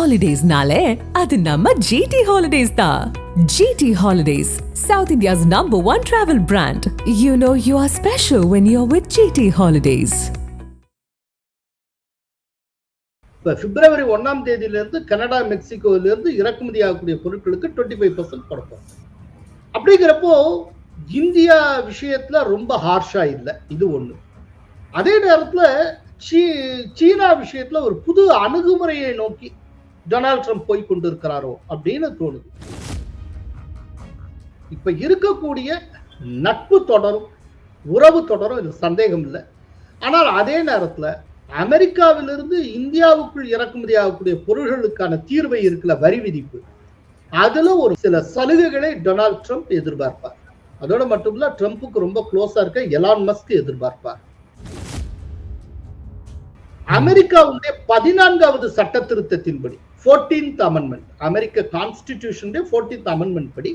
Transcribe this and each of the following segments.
Holidays-nale, adu namma GT Holidays da. GT Holidays, South India's #1 travel brand. You know you are special when you're with GT Holidays. இப்போ பிப்ரவரி 1ஆம் தேதியிலிருந்து Canada மெக்சிகோவிலிருந்து இறக்குமதி ஆகக்கூடிய பொருட்களுக்கு 25% கொடுப்போம். அப்படிங்கிறப்போ இந்தியா விஷயத்துல ரொம்ப ஹார்ஷா இல்லை, இது ஒண்ணு. அதே நேரத்துல சீனா விஷயத்துல ஒரு புது அணுகுமுறையை நோக்கி டொனால்ட் ட்ரம்ப் போய் கொண்டிருக்கிறாரோ அப்படின்னு தோணுது. இப்ப இருக்கக்கூடிய நட்பு தொடரும், உறவு தொடரும், இது சந்தேகம் இல்லை. ஆனால் அதே நேரத்துல அமெரிக்காவிலிருந்து இந்தியாவுக்குள் இறக்குமதி ஆகக்கூடிய பொருள்களுக்கான தீர்வை இருக்குல்ல, வரி விதிப்பு, அதுல ஒரு சில சலுகைகளை டொனால்ட் ட்ரம்ப் எதிர்பார்ப்பார். அதோட மட்டும் இல்ல, ட்ரம்ப்புக்கு ரொம்ப க்ளோஸா இருக்க எலான் மஸ்க் எதிர்பார்ப்பார். அமெரிக்காவுடைய 14வது சட்ட திருத்தத்தின்படி 14th அமெண்ட்மெண்ட், அமெரிக்க கான்ஸ்டிடியூஷனுடைய 14th அமெண்ட்மெண்ட் படி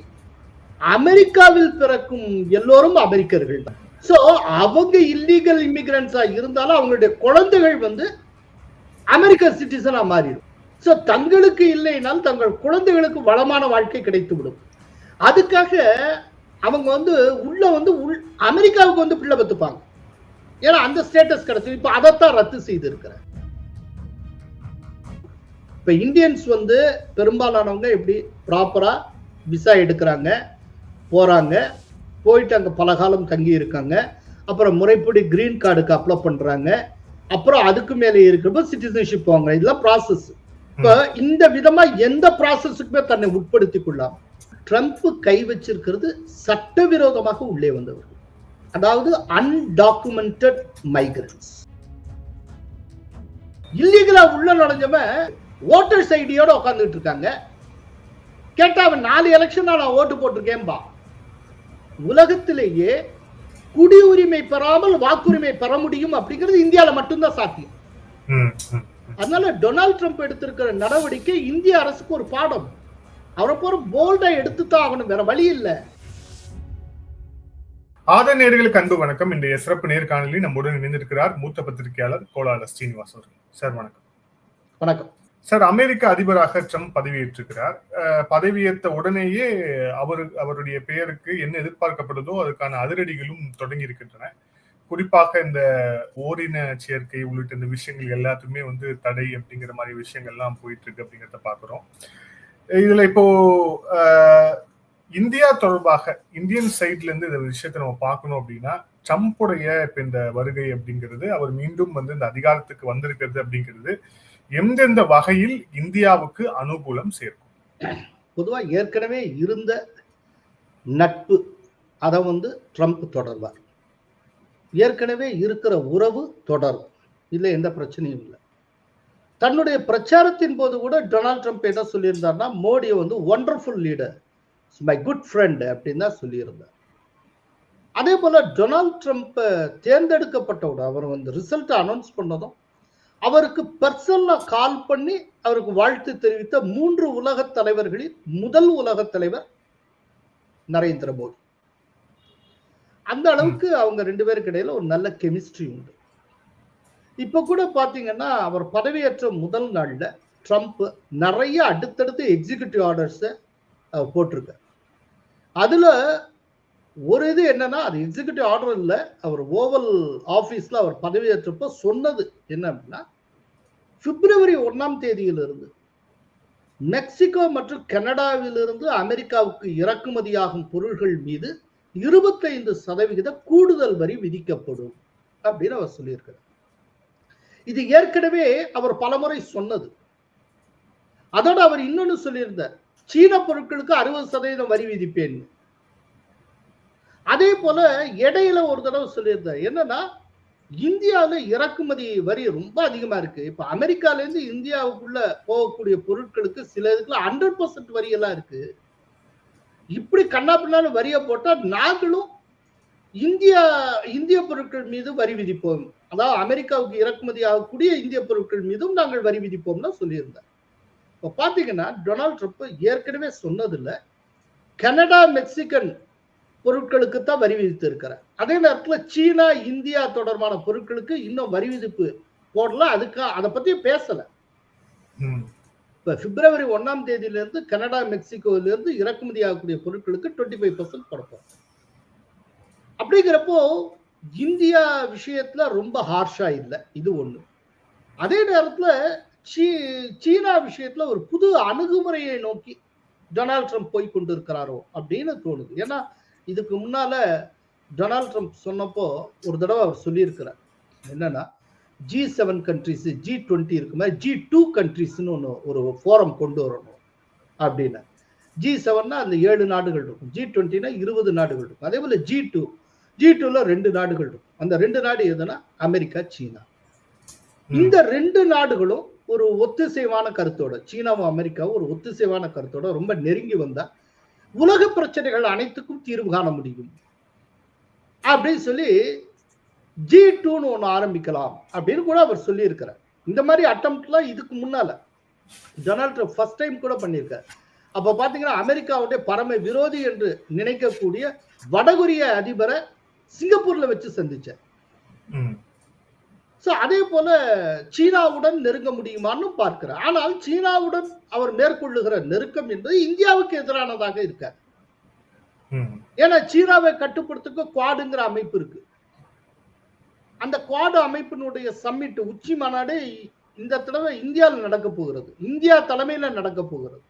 அமெரிக்காவில் பிறக்கும் எல்லோரும் அமெரிக்கர்கள் தான். சோ அவங்க இல்லீகல் இமிகிரன்ஸா இருந்தாலும் அவங்களுடைய குழந்தைகள் அமெரிக்க சிட்டிசனா மாறிடும். சோ தங்களுக்கு இல்லைனால் தங்கள் குழந்தைகளுக்கு வளமான வாழ்க்கை கிடைத்து விடும். அதுக்காக அவங்க உள்ள அமெரிக்காவுக்கு பிள்ளை பெற்றுப்பாங்க. ஏன்னா அந்த ஸ்டேட்டஸ் கிடைச்சு இப்ப அதைத்தான் ரத்து செய்து இருக்கிறார். இப்ப இந்தியன்ஸ் பெரும்பாலானவங்க எப்படி ப்ராப்பரா விசா எடுக்கிறாங்க, போறாங்க, போயிட்டு அங்க பல காலம் தங்கி இருக்காங்க, அப்புறம் முறைப்படி கிரீன் கார்டுக்கு அப்ளை பண்றாங்க, அப்புறம் அதுக்கு மேலே இருக்கிறப்ப சிட்டிசன்ஷிப் வாங்க. இதெல்லாம் ப்ராசஸ். இப்ப இந்த விதமா எந்த ப்ராசஸுக்குமே தன்னை உட்படுத்திக் கொள்ளாம ட்ரம்ப் கை வச்சிருக்கிறது சட்டவிரோதமாக உள்ளே வந்தவர்கள், அதாவது அன்டாக்குமெண்டட் மைக்ரன்ட்ஸ். இல்லீகலா உள்ள நுழைஞ்சவன் ஓட்டர்ஸ் ஐடியோட உட்கார்ந்துட்டு இருக்காங்க. கேட்டா அவன் 4 எலெக்ஷன் நான் ஓட்டு போட்டிருக்கேன்பா. உலகத்திலேயே குடியுரிமை பெறாமல் வாக்குரிமை பெற முடியும் அப்படிங்கிறது இந்தியாவில் மட்டும்தான் சாத்தியம். அதனால டொனால்ட் ட்ரம்ப் எடுத்திருக்கிற நடவடிக்கை இந்திய அரசுக்கு ஒரு பாடம். அவரை போற போல்டா எடுத்துதான் ஆகணும், வேற வழி இல்லை. நேயர்களுக்கு அன்பு வணக்கம். இன்றைய சிறப்பு நேர்காணலில் நம்முடன் இணைந்திருக்கிறார் மூத்த பத்திரிகையாளர் கோலால ஸ்ரீனிவாஸ் அவர்கள். சார் வணக்கம். வணக்கம் சார். அமெரிக்க அதிபராக ட்ரம்ப் பதவியேற்றிருக்கிறார். பதவியேற்ற உடனேயே அவருடைய பெயருக்கு என்ன எதிர்பார்க்கப்படுதோ அதுக்கான அதிரடிகளும் தொடங்கி இருக்கின்றன. குறிப்பாக இந்த ஓரின சேர்க்கை உள்ளிட்ட இந்த விஷயங்கள் எல்லாத்துக்குமே தடை அப்படிங்கிற மாதிரி விஷயங்கள்லாம் போயிட்டு இருக்கு அப்படிங்கிறத பாக்குறோம். இதுல இப்போ இந்தியா தொடர்பாக இந்தியன் சைட்ல இருந்து இந்த விஷயத்தை நம்ம பார்க்கணும் அப்படின்னா, ட்ரம்புடைய இப்ப இந்த வருகை அப்படிங்கிறது, அவர் மீண்டும் இந்த அதிகாரத்துக்கு வந்திருக்கிறது அப்படிங்கிறது எந்தெந்த வகையில் இந்தியாவுக்கு அனுகூலம் சேர்க்கும்? பொதுவா ஏற்கனவே இருந்த நட்பு அதை ட்ரம்ப் தொடர்வார். ஏற்கனவே இருக்கிற உறவு தொடரும், இல்ல எந்த பிரச்சனையும் இல்லை. தன்னுடைய பிரச்சாரத்தின் போது கூட டொனால்ட் ட்ரம்ப் என்ன சொல்லியிருந்தார்னா, மோடியை wonderful leader, my good friend அப்படின்னு தான் சொல்லியிருந்தார். அதே போல டொனால்ட் ட்ரம்ப் தேர்ந்தெடுக்கப்பட்டவுடன் அவர் ரிசல்ட் அனௌன்ஸ் பண்ணதும் அவருக்கு பர்சனலா கால் பண்ணி அவருக்கு வாழ்த்து தெரிவித்த 3 உலக தலைவர்களில் முதல் உலக தலைவர் நரேந்திர மோடி. அந்த அளவுக்கு அவங்க 2 பேருக்கு இடையில ஒரு நல்ல கெமிஸ்ட்ரி உண்டு. இப்ப கூட பாத்தீங்கன்னா, அவர் பதவியேற்ற முதல் நாள்ல ட்ரம்ப் நிறைய அடுத்தடுத்து எக்ஸிகியூட்டிவ் ஆர்டர்ஸ் போட்டிருக்க. அதுல ஒரு இது என்னன்னா, அது எக்ஸிகியூட்டிவ் ஆர்டர் இல்ல, அவர் ஓவல் ஆபீஸ்ல அவர் பதவியேற்றப்ப சொன்னது என்ன அப்படின்னா, பிப்ரவரி 1ஆம் தேதியிலிருந்து மெக்சிகோ மற்றும் கனடாவிலிருந்து அமெரிக்காவுக்கு இறக்குமதியாகும் பொருள்கள் மீது 25% கூடுதல் வரி விதிக்கப்படும் அப்படின்னு அவர் சொல்லியிருக்கிறார். இது ஏற்கனவே அவர் பலமுறை சொன்னது. அதோட அவர் இன்னொன்னு சொல்லியிருந்தார், சீன பொருட்களுக்கு 60% வரி விதிப்பேன். அதே போல இடையில ஒரு தடவை சொல்லியிருந்தார், என்னன்னா இந்தியாவில் இறக்குமதி வரி ரொம்ப அதிகமா இருக்கு. இப்ப அமெரிக்கால இருந்து இந்தியாவுக்குள்ள போகக்கூடிய பொருட்களுக்கு சில இதுக்குள்ள 100% வரி எல்லாம் இருக்கு. இப்படி கண்ணா பின்னால வரிய போட்டா நாங்களும் இந்திய பொருட்கள் மீது வரி விதிப்போம், அதாவது அமெரிக்காவுக்கு இறக்குமதி ஆகக்கூடிய இந்திய பொருட்கள் மீதும் நாங்கள் வரி விதிப்போம்னு சொல்லியிருந்தார். இப்ப பாத்தீங்கன்னா, டொனால்ட் ட்ரம்ப் ஏற்கனவே சொன்னதில்ல, கனடா மெக்சிகன் பொருட்களுக்கு தான் வரி விதித்து இருக்கிறார். அதே நேரத்தில் சீனா இந்தியா தொடர்பான பொருட்களுக்கு இன்னும் வரி விதிப்பு போடல, அதுக்கு அதை பத்தி பேசல. இப்ப பிப்ரவரி 1ஆம் தேதியிலிருந்து கனடா, மெக்சிகோவிலிருந்து இறக்குமதி ஆகக்கூடிய பொருட்களுக்கு 25% கொடுப்போம். அப்படிங்கிறப்போ இந்தியா விஷயத்துல ரொம்ப ஹார்ஷா இல்லை, இது ஒண்ணு. அதே நேரத்துல சீனா விஷயத்துல ஒரு புது அணுகுமுறையை நோக்கி டொனால்ட் ட்ரம்ப் போய் கொண்டிருக்கிறாரோ அப்படின்னு தோணுது. ஏன்னா இதுக்கு முன்னால டொனால்ட் ட்ரம்ப் சொன்னப்போ ஒரு தடவை அவர் சொல்லியிருக்கிறார், என்னன்னா G7 கண்ட்ரிஸ், G20 இருக்கு மாதிரி G2 கண்ட்ரிஸ்ன்னு ஒன்று ஒரு ஃபோரம் கொண்டு வரணும் அப்படின்னு. G7னா அந்த 7 நாடுகள் இருக்கும், G20னா 20 நாடுகள் இருக்கும். அதே போல G2ல 2 நாடுகள் இருக்கும். அந்த 2 நாடு எதுனா அமெரிக்கா, சீனா. இந்த 2 நாடுகளும் ஒரு ஒத்திசைவான கருத்தோட, சீனாவும் அமெரிக்காவும் ஒரு ஒத்திசைவான கருத்தோட ரொம்ப நெருங்கி வந்தா உலக பிரச்சனைகள் அனைத்துக்கும் தீர்வு காண முடியும் அப்படின்னு சொல்லி G2ன்னு ஒன்று ஆரம்பிக்கலாம் அப்படின்னு கூட அவர் சொல்லி இருக்கிறார். இந்த மாதிரி அட்டம்ப்ட்லாம் இதுக்கு முன்னால டொனால்ட் ட்ரம்ப் ஃபர்ஸ்ட் டைம் கூட பண்ணியிருக்காரு. அப்ப பாத்தீங்கன்னா அமெரிக்காவுடைய பரம விரோதி என்று நினைக்கக்கூடிய வடகொரிய அதிபரை சிங்கப்பூர்ல வச்சு சந்திச்சார். அதே போல சீனாவுடன் நெருங்க முடியுமான்னு பார்க்கிறார். ஆனால் சீனாவுடன் அவர் மேற்கொள்ளுகிற நெருக்கம் என்பது இந்தியாவுக்கு எதிரானதாக இருக்காது. ஏன்னா சீனாவை கட்டுப்படுத்துக்க குவாடுங்கிற அமைப்பு இருக்கு. அந்த குவாடு அமைப்பினுடைய சம்மிட், உச்சி மாநாடு இந்த தடவை இந்தியாவில் நடக்க போகிறது, இந்தியா தலைமையில நடக்க போகிறது.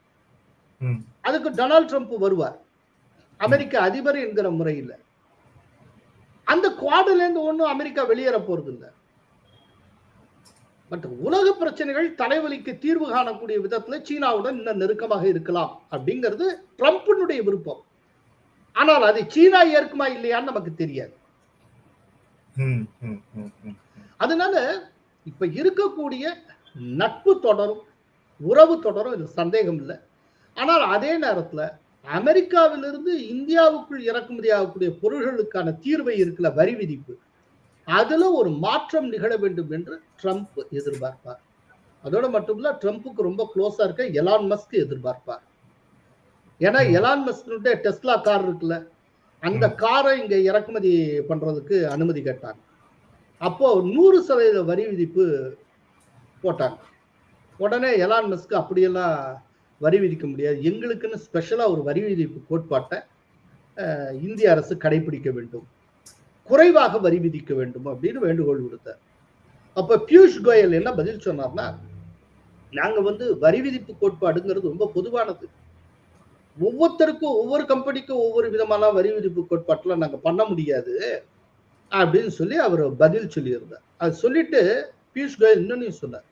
அதுக்கு டொனால்ட் ட்ரம்ப் வருவார், அமெரிக்க அதிபர் என்கிற முறையில். அந்த குவாடுல இருந்து ஒன்றும் அமெரிக்கா வெளியேற போறது இல்லை. பட் உலக பிரச்சனைகள் தலைவலிக்கு தீர்வு காணக்கூடிய விதத்துல சீனாவுடன் இன்னும் நெருக்கமாக இருக்கலாம் அப்படிங்கிறது ட்ரம்பினுடைய விருப்பம். ஆனால் அதை சீனா ஏற்குமா இல்லையான்னு நமக்கு தெரியாது. அதனால இப்ப இருக்கக்கூடிய நட்பு தொடரும், உறவு தொடரும், இது சந்தேகம் இல்லை. ஆனால் அதே நேரத்துல அமெரிக்காவிலிருந்து இந்தியாவுக்குள் இறக்குமதி ஆகக்கூடிய பொருள்களுக்கான தீர்வை இருக்குல்ல, வரி விதிப்பு, அதுல ஒரு மாற்றம் நிகழ வேண்டும் என்று ட்ரம்ப் எதிர்பார்ப்பார். அதோட மட்டும் இல்ல, ட்ரம்ப்புக்கு ரொம்ப க்ளோஸா இருக்க எலான் மஸ்க் எதிர்பார்ப்பார். ஏன்னா எலான் மஸ்க் டெஸ்லா கார் இருக்குல்ல, அந்த காரை இங்க இறக்குமதி பண்றதுக்கு அனுமதி கேட்டாங்க. அப்போ 100% வரி விதிப்பு போட்டாங்க. உடனே எலான் மஸ்க் அப்படியெல்லாம் வரி விதிக்க முடியாது, எங்களுக்குன்னு ஸ்பெஷலா ஒரு வரி விதிப்பு கோட்பாட்டை இந்திய அரசு கடைபிடிக்க வேண்டும், குறைவாக வரி விதிக்க வேண்டும் அப்படின்னு வேண்டுகோள் விடுத்தார். அப்ப பியூஷ் கோயல் என்ன பதில் சொன்னார்னா, நாங்க வரி விதிப்பு கோட்பாடுங்கிறது ரொம்ப பொதுவானது, ஒவ்வொருத்தருக்கும் ஒவ்வொரு கம்பெனிக்கும் ஒவ்வொரு விதமான வரி விதிப்பு கோட்பாட்டுல நாங்க பண்ண முடியாது அப்படின்னு சொல்லி அவர் பதில் சொல்லியிருந்தார். அது சொல்லிட்டு பியூஷ் கோயல் இன்னொன்னு சொன்னார்,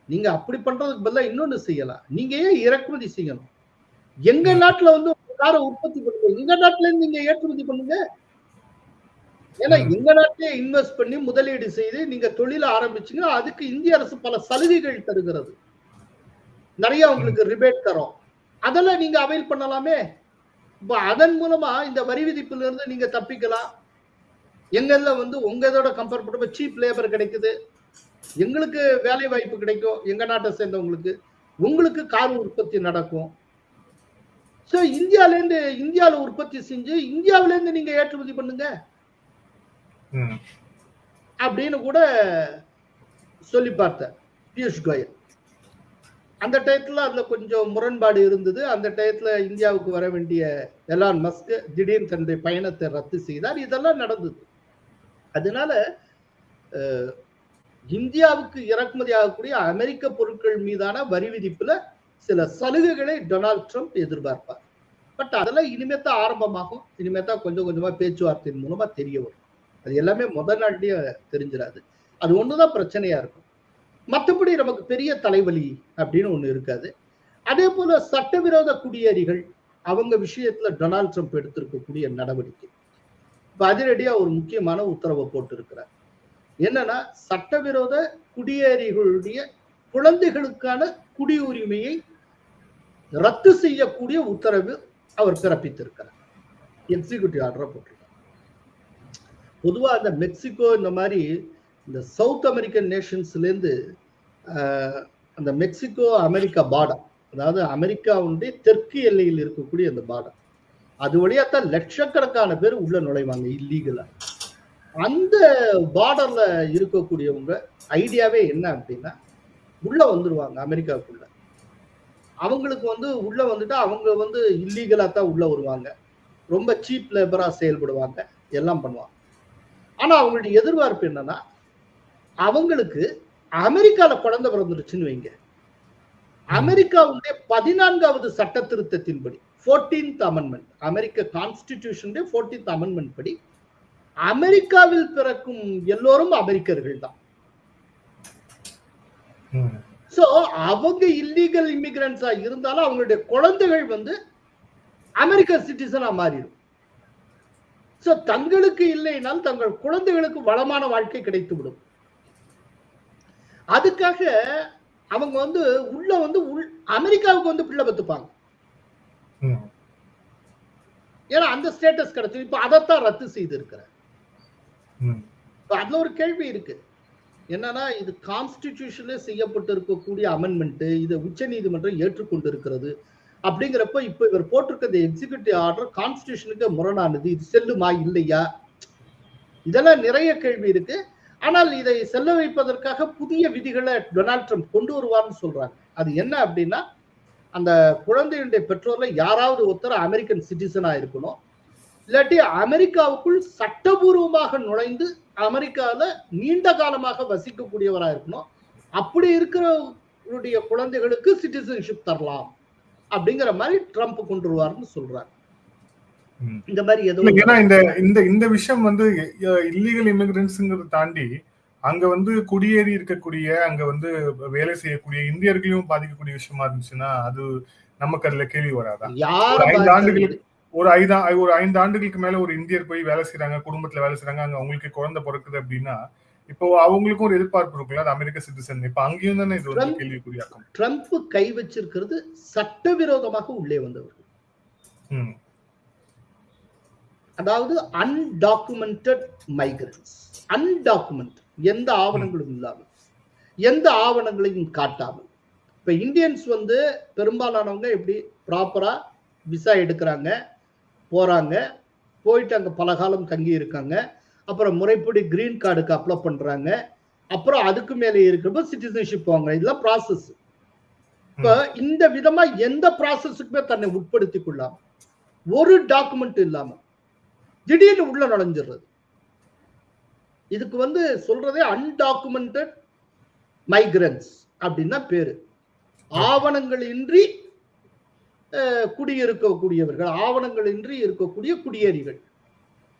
நீங்க அப்படி பண்றதுக்கு பதிலா இன்னொன்னு செய்யலாம், நீங்க ஏன் இறக்குமதி செய்யணும், எங்க நாட்டுல காரை உற்பத்தி பண்ணுங்க, எங்க நாட்டுல இருந்து நீங்க ஏற்றுமதி பண்ணுங்க. ஏன்னா எங்க நாட்டிலே இன்வெஸ்ட் பண்ணி முதலீடு செய்து நீங்க தொழில ஆரம்பிச்சீங்கன்னா அதுக்கு இந்திய அரசு பல சலுகைகள் தருகிறது, நிறைய உங்களுக்கு ரிபேட் தரும், அதெல்லாம் நீங்க அவைல் பண்ணலாமே. இப்ப அதன் மூலமா இந்த வரி விதிப்புல இருந்து நீங்க தப்பிக்கலாம். எங்கெல்ல உங்க இதோட கம்பேர் பண்ணும்போது சீப் லேபர் கிடைக்குது, எங்களுக்கு வேலை வாய்ப்பு கிடைக்கும், எங்க நாட்டை சேர்ந்தவங்களுக்கு, உங்களுக்கு கார் உற்பத்தி நடக்கும். சோ இந்தியாவில உற்பத்தி செஞ்சு இந்தியாவில இருந்து நீங்க ஏற்றுமதி பண்ணுங்க அப்படின்னு கூட சொல்லி பார்த்தார் பியூஷ் கோயல். அந்த டயத்துல அதுல கொஞ்சம் முரண்பாடு இருந்தது. அந்த டயத்துல இந்தியாவுக்கு வர வேண்டிய எலான் மஸ்க் திடீர்னு தன்னுடைய பயணத்தை ரத்து செய்தார். இதெல்லாம் நடந்தது. அதனால இந்தியாவுக்கு இறக்குமதி ஆகக்கூடிய அமெரிக்க பொருட்கள் மீதான வரி விதிப்புல சில சலுகைகளை டொனால்ட் ட்ரம்ப் எதிர்பார்ப்பார். பட் அதெல்லாம் இனிமேத்தான் ஆரம்பமாகும், இனிமேத்தான் கொஞ்சம் கொஞ்சமா பேச்சுவார்த்தையின் மூலமா தெரிய வரும். அது எல்லாமே முதல் நாட்டிலேயே தெரிஞ்சிடாது. அது ஒண்ணுதான் பிரச்சனையா இருக்கும், மற்றபடி நமக்கு பெரிய தலைவலி அப்படின்னு ஒண்ணு இருக்காது. அதே போல சட்டவிரோத குடியேறிகள் அவங்க விஷயத்துல டொனால்ட் ட்ரம்ப் எடுத்திருக்கக்கூடிய நடவடிக்கை இப்ப அதிரடியா ஒரு முக்கியமான உத்தரவை போட்டு இருக்கிறார். என்னன்னா, சட்டவிரோத குடியேறிகளுடைய குழந்தைகளுக்கான குடியுரிமையை ரத்து செய்யக்கூடிய உத்தரவு அவர் பிறப்பித்திருக்கிறார். எக்ஸிகியூட்டிவ் ஆர்டரை போட்டிருக்கார். பொதுவா அந்த மெக்சிகோ இந்த மாதிரி இந்த சவுத் அமெரிக்கன் நேஷன்ஸ்ல இருந்து அந்த மெக்சிகோ அமெரிக்கா பார்டர், அதாவது அமெரிக்காவுடைய தெற்கு எல்லையில் இருக்கக்கூடிய அந்த பார்டர், அது வழியாத்தான் லட்சக்கணக்கான பேர் உள்ள நுழைவாங்க இல்லீகலா. அந்த பார்டர்ல இருக்கக்கூடியவங்க ஐடியாவே என்ன அப்படின்னா, உள்ள வந்துருவாங்க அமெரிக்காவுக்குள்ள, அவங்களுக்கு உள்ள வந்துட்டு அவங்க இல்லீகலா தான் உள்ள வருவாங்க, ரொம்ப சீப் லேபரா செயல்படுவாங்க, எல்லாம் பண்ணுவாங்க. ஆனா அவங்களுடைய எதிர்பார்ப்பு என்னன்னா, அவங்களுக்கு அமெரிக்கால குழந்தை பிறந்துருச்சுன்னு வைங்க, அமெரிக்காவுடைய 14வது சட்ட திருத்தத்தின்படி 14th அமெண்ட்மெண்ட், அமெரிக்க கான்ஸ்டிடியூஷனுடைய 14th அமெண்ட்மெண்ட் படி அமெரிக்காவில் பிறக்கும் எல்லோரும் அமெரிக்கர்கள் தான். சோ அவங்க இல்லீகல் இமிகிரன்ஸா இருந்தாலும் அவங்களுடைய குழந்தைகள் அமெரிக்க சிட்டிசனா மாறிடும். சோ தங்களுக்கு இல்லைனால் தங்கள் குழந்தைகளுக்கு வளமான வாழ்க்கை கிடைத்து விடும். அதுக்காக அவங்க உள்ள அமெரிக்காவுக்கு பிள்ளை பெற்றுப்பாங்க. ஏன்னா அந்த ஸ்டேட்டஸ் கிடைச்சு இப்ப அதைத்தான் ரத்து செய்து இருக்கிற. அதுல ஒரு கேள்வி இருக்கு என்னன்னா, இது கான்ஸ்டிடியூஷன்ல செய்யப்பட்டு இருக்கக்கூடிய அமெண்ட்மெண்ட், இதை உச்ச நீதிமன்றம் ஏற்றுக்கொண்டு இருக்கிறது. அப்படிங்கிறப்ப இப்ப இவர் போட்டிருக்க எக்ஸிகியூட்டிவ் ஆர்டர் கான்ஸ்டிடியூஷனுக்கு முரணானது, இது செல்லுமா இல்லையா, இதெல்லாம் நிறைய கேள்வி இருக்கு. ஆனால் இதை செல்ல வைப்பதற்காக புதிய விதிகளை டொனால்ட் ட்ரம்ப் கொண்டு வருவார்னு சொல்றாங்க. அது என்ன அப்படின்னா, அந்த குழந்தையுடைய பெற்றோர்ல யாராவது ஒருத்தர் அமெரிக்கன் சிட்டிசனா இருக்கணும், இல்லாட்டி அமெரிக்காவுக்குள் சட்டபூர்வமாக நுழைந்து அமெரிக்கால நீண்ட காலமாக வசிக்கக்கூடியவரா இருக்கணும். அப்படி இருக்கிற குழந்தைகளுக்கு சிட்டிசன்ஷிப் தரலாம் அப்படிங்கிற மாதிரி ட்ரம்ப் கொண்டு வருவார்னு சொல்றாரு. இந்த மாதிரி எதுவும் ஏன்னா இந்த விஷயம் இல்லீகல் இமிகிரன்ட்ஸ்ங்கிறத தாண்டி அங்க குடியேறி இருக்கக்கூடிய அங்க வேலை செய்யக்கூடிய இந்தியர்களையும் பாதிக்கக்கூடிய விஷயமா இருந்துச்சுன்னா அது நமக்கு அதுல கேள்வி வராதா? ஒரு 5 ஆண்டுகளுக்கு மேல ஒரு இந்தியர் போய் வேலை செய்யறாங்க, குடும்பத்துல வேலை செய்யறாங்க, அங்க அவங்களுக்கு குழந்தை பிறக்குது அப்படின்னா இப்போ அவங்களுக்கும் ஒரு எதிர்பார்ப்பு இருக்குல்ல, அது அமெரிக்க சிட்டிசன். இப்ப அங்கேயும் தானே இது கேள்விக்குறியாக்கும். ட்ரம்ப் கை வச்சிருக்கிறது சட்டவிரோதமாக உள்ளே வந்தவர்கள், அதாவது அன்டாக்குமெண்டட் மைக்ரன்ட்ஸ். அன்டாக்குமெண்ட், எந்த ஆவணங்களும் இல்லாமல், எந்த ஆவணங்களையும் காட்டாமல். இப்ப இந்தியன்ஸ் பெரும்பாலானவங்க எப்படி ப்ராப்பரா விசா எடுக்கிறாங்க, போறாங்க, போயிட்டு அங்க பல காலம் தங்கி இருக்காங்க, அப்புறம் முறைப்படி கிரீன் கார்டுக்கு அப்ளை பண்றாங்க, அப்புறம் அதுக்கு மேலே இருக்கிறப்ப சிட்டிசன்ஷிப் வாங்க. இதெல்லாம் ப்ராசஸ். இப்ப இந்த விதமா எந்த ப்ராசஸுக்குமே தன்னை உட்படுத்திக் கொள்ளாம, ஒரு டாக்குமெண்ட் இல்லாம திடீர்னு உள்ள நுழைஞ்சிடுறது, இதுக்கு சொல்றதே அன்டாக்குமெண்டட் மைக்ரன்ட்ஸ் அப்படின்னு பேரு. ஆவணங்கள் இன்றி குடியிருக்கக்கூடியவர்கள், ஆவணங்கள் இன்றி இருக்கக்கூடிய குடியேறிகள்.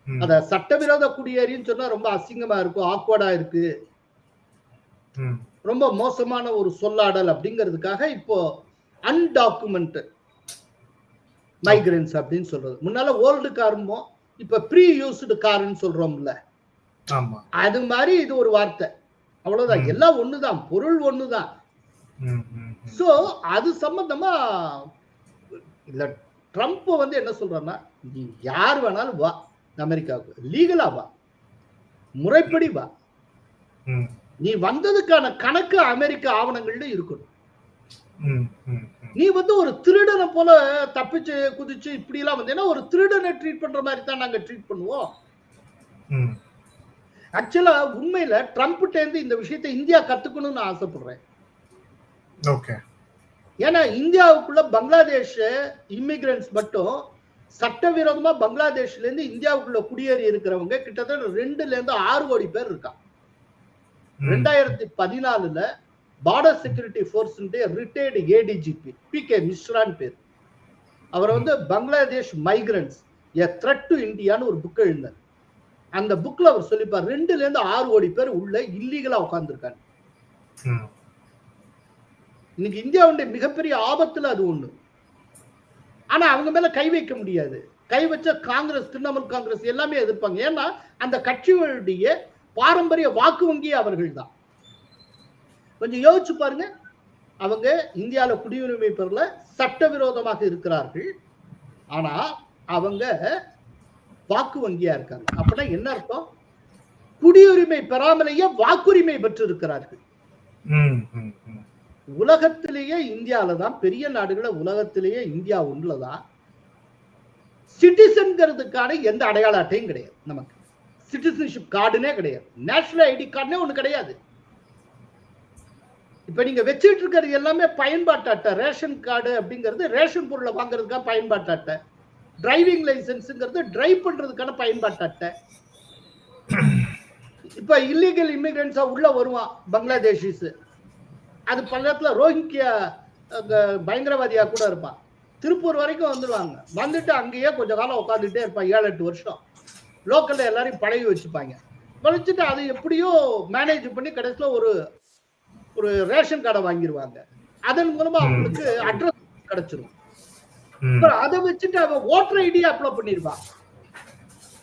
அத சட்டவிரோத குடியேறின்னு சொன்னா ரொம்ப அசிங்கமா இருக்கும், ஆக்வர்டா இருக்கு, ரொம்ப மோசமான ஒரு சொல்லாடல். அப்படிங்கிறதுக்காக இப்போ அன்டாக்குமெண்டட் மைக்ரன்ட்ஸ் அப்படின்னு சொல்றது. முன்னால ஓல்டு காருமோ, இப்ப ப்ரீ யூஸ்டு காருன்னு சொல்றோம்ல, அது மாதிரி இது ஒரு வார்த்தை, அவ்வளவுதான். எல்லாம் ஒண்ணுதான், பொருள் ஒண்ணுதான். சோ அது சம்பந்தமா இல்ல ட்ரம்ப் என்ன சொல்றாருன்னா, நீ யார் வேணாலும் வா அமெரிக்காவுக்கு, லீகலா வா, முறைப்படி வா, நீ வந்ததுக்கான கணக்கு அமெரிக்க ஆவணங்கள்ல இருக்கணும். நீ ஒரு திருடனை போல தப்பிச்சு குதிச்சு இப்படி எல்லாம் வந்தேன்னா ஒரு திருடனை ட்ரீட் பண்ற மாதிரி தான் நாங்க ட்ரீட் பண்ணுவோம். ஆக்சுவலா உண்மையில ட்ரம்ப்ட இருந்து இந்த விஷயத்தை இந்தியா கத்துக்கணும்னு ஆசைப்படுறேன். ஏன்னா இந்தியாவுக்குள்ள பங்களாதேஷ் இமிகிரன்ட்ஸ் மட்டும் சட்டவிரோதமா பங்களாதேஷ்ல இருந்து இந்தியாவுக்குள்ள குடியேறி இருக்கிறவங்க கிட்டத்தட்ட 2 to 6 கோடி பேர் இருக்காங்க. 2014 border security force retired ADGP PK மிஸ்ரான் பேர். அவர் Bangladesh migrants a threat to இந்தியான்னு ஒரு புக் எழுந்தார். அந்த புக்ல அவர் சொல்லிப்பார், 2 to 6 கோடி பேர் உள்ள இல்லீகலா உட்கார்ந்துருக்காங்க. இன்னைக்கு இந்தியாவுடைய மிகப்பெரிய ஆபத்துல அது ஒண்ணு. ஆனா அவங்க மேல கை வைக்க முடியாது. கை வச்ச காங்கிரஸ், திரிணாமுல் காங்கிரஸ் எல்லாமே எதிர்ப்பாங்க. ஏன்னா அந்த கட்சிகளுடைய பாரம்பரிய வாக்கு வங்கி அவர்கள் தான். கொஞ்சம் யோசிச்சு பாருங்க, அவங்க இந்தியாவில குடியுரிமை பெறல, சட்டவிரோதமாக இருக்கிறார்கள், ஆனா அவங்க வாக்கு வங்கியா இருக்காங்க. அப்படின்னா என்ன அர்த்தம்? குடியுரிமை பெறாமலேயே வாக்குரிமை பெற்று இருக்கிறார்கள். உலகத்திலேயே இந்தியாவில தான், பெரிய நாடுகளை உலகத்திலேயே இந்தியா ஒன்றுலதான் சிட்டிசன்கிறதுக்கான எந்த அடையாள அட்டையும் கிடையாது. நமக்கு சிட்டிசன்ஷிப் கார்டுனே கிடையாது, நேஷனல் ஐடி கார்டுனே ஒண்ணு கிடையாது. இப்ப நீங்க வச்சுட்டு இருக்கிறது எல்லாமே பயன்பாட்டு அட்டை. ரேஷன் கார்டு அப்படிங்கிறது ரேஷன் பொருளை வாங்குறதுக்காக பயன்பாட்டு அட்டை. டிரைவிங் லைசன்ஸ்ங்கிறது டிரைவ் பண்றதுக்கான பயன்பாட்டு அட்டை. இப்ப இல்லீகல் இமிகிரன்ஸா உள்ள வருவான் பங்களாதேஷிஸ், அது பக்கத்துல ரோஹிங்கியா பயங்கரவாதியா கூட இருப்பான். திருப்பூர் வரைக்கும் வந்துடுவாங்க. வந்துட்டு அங்கேயே கொஞ்ச காலம் உட்காந்துட்டே இருப்பான், 7-8 வருஷம். லோக்கல்ல எல்லாரையும் பழகி வச்சுப்பாங்க. வச்சுட்டு அதை எப்படியோ மேனேஜ் பண்ணி கடைசியில் ஒரு ரேஷன் கார்டை வாங்கிடுவாங்க. அதன் மூலமா அவங்களுக்கு அட்ரஸ் கிடைச்சிடும். அதை வச்சுட்டு அவன் ஓட்டர் ஐடி அப்ளை பண்ணிருப்பான்.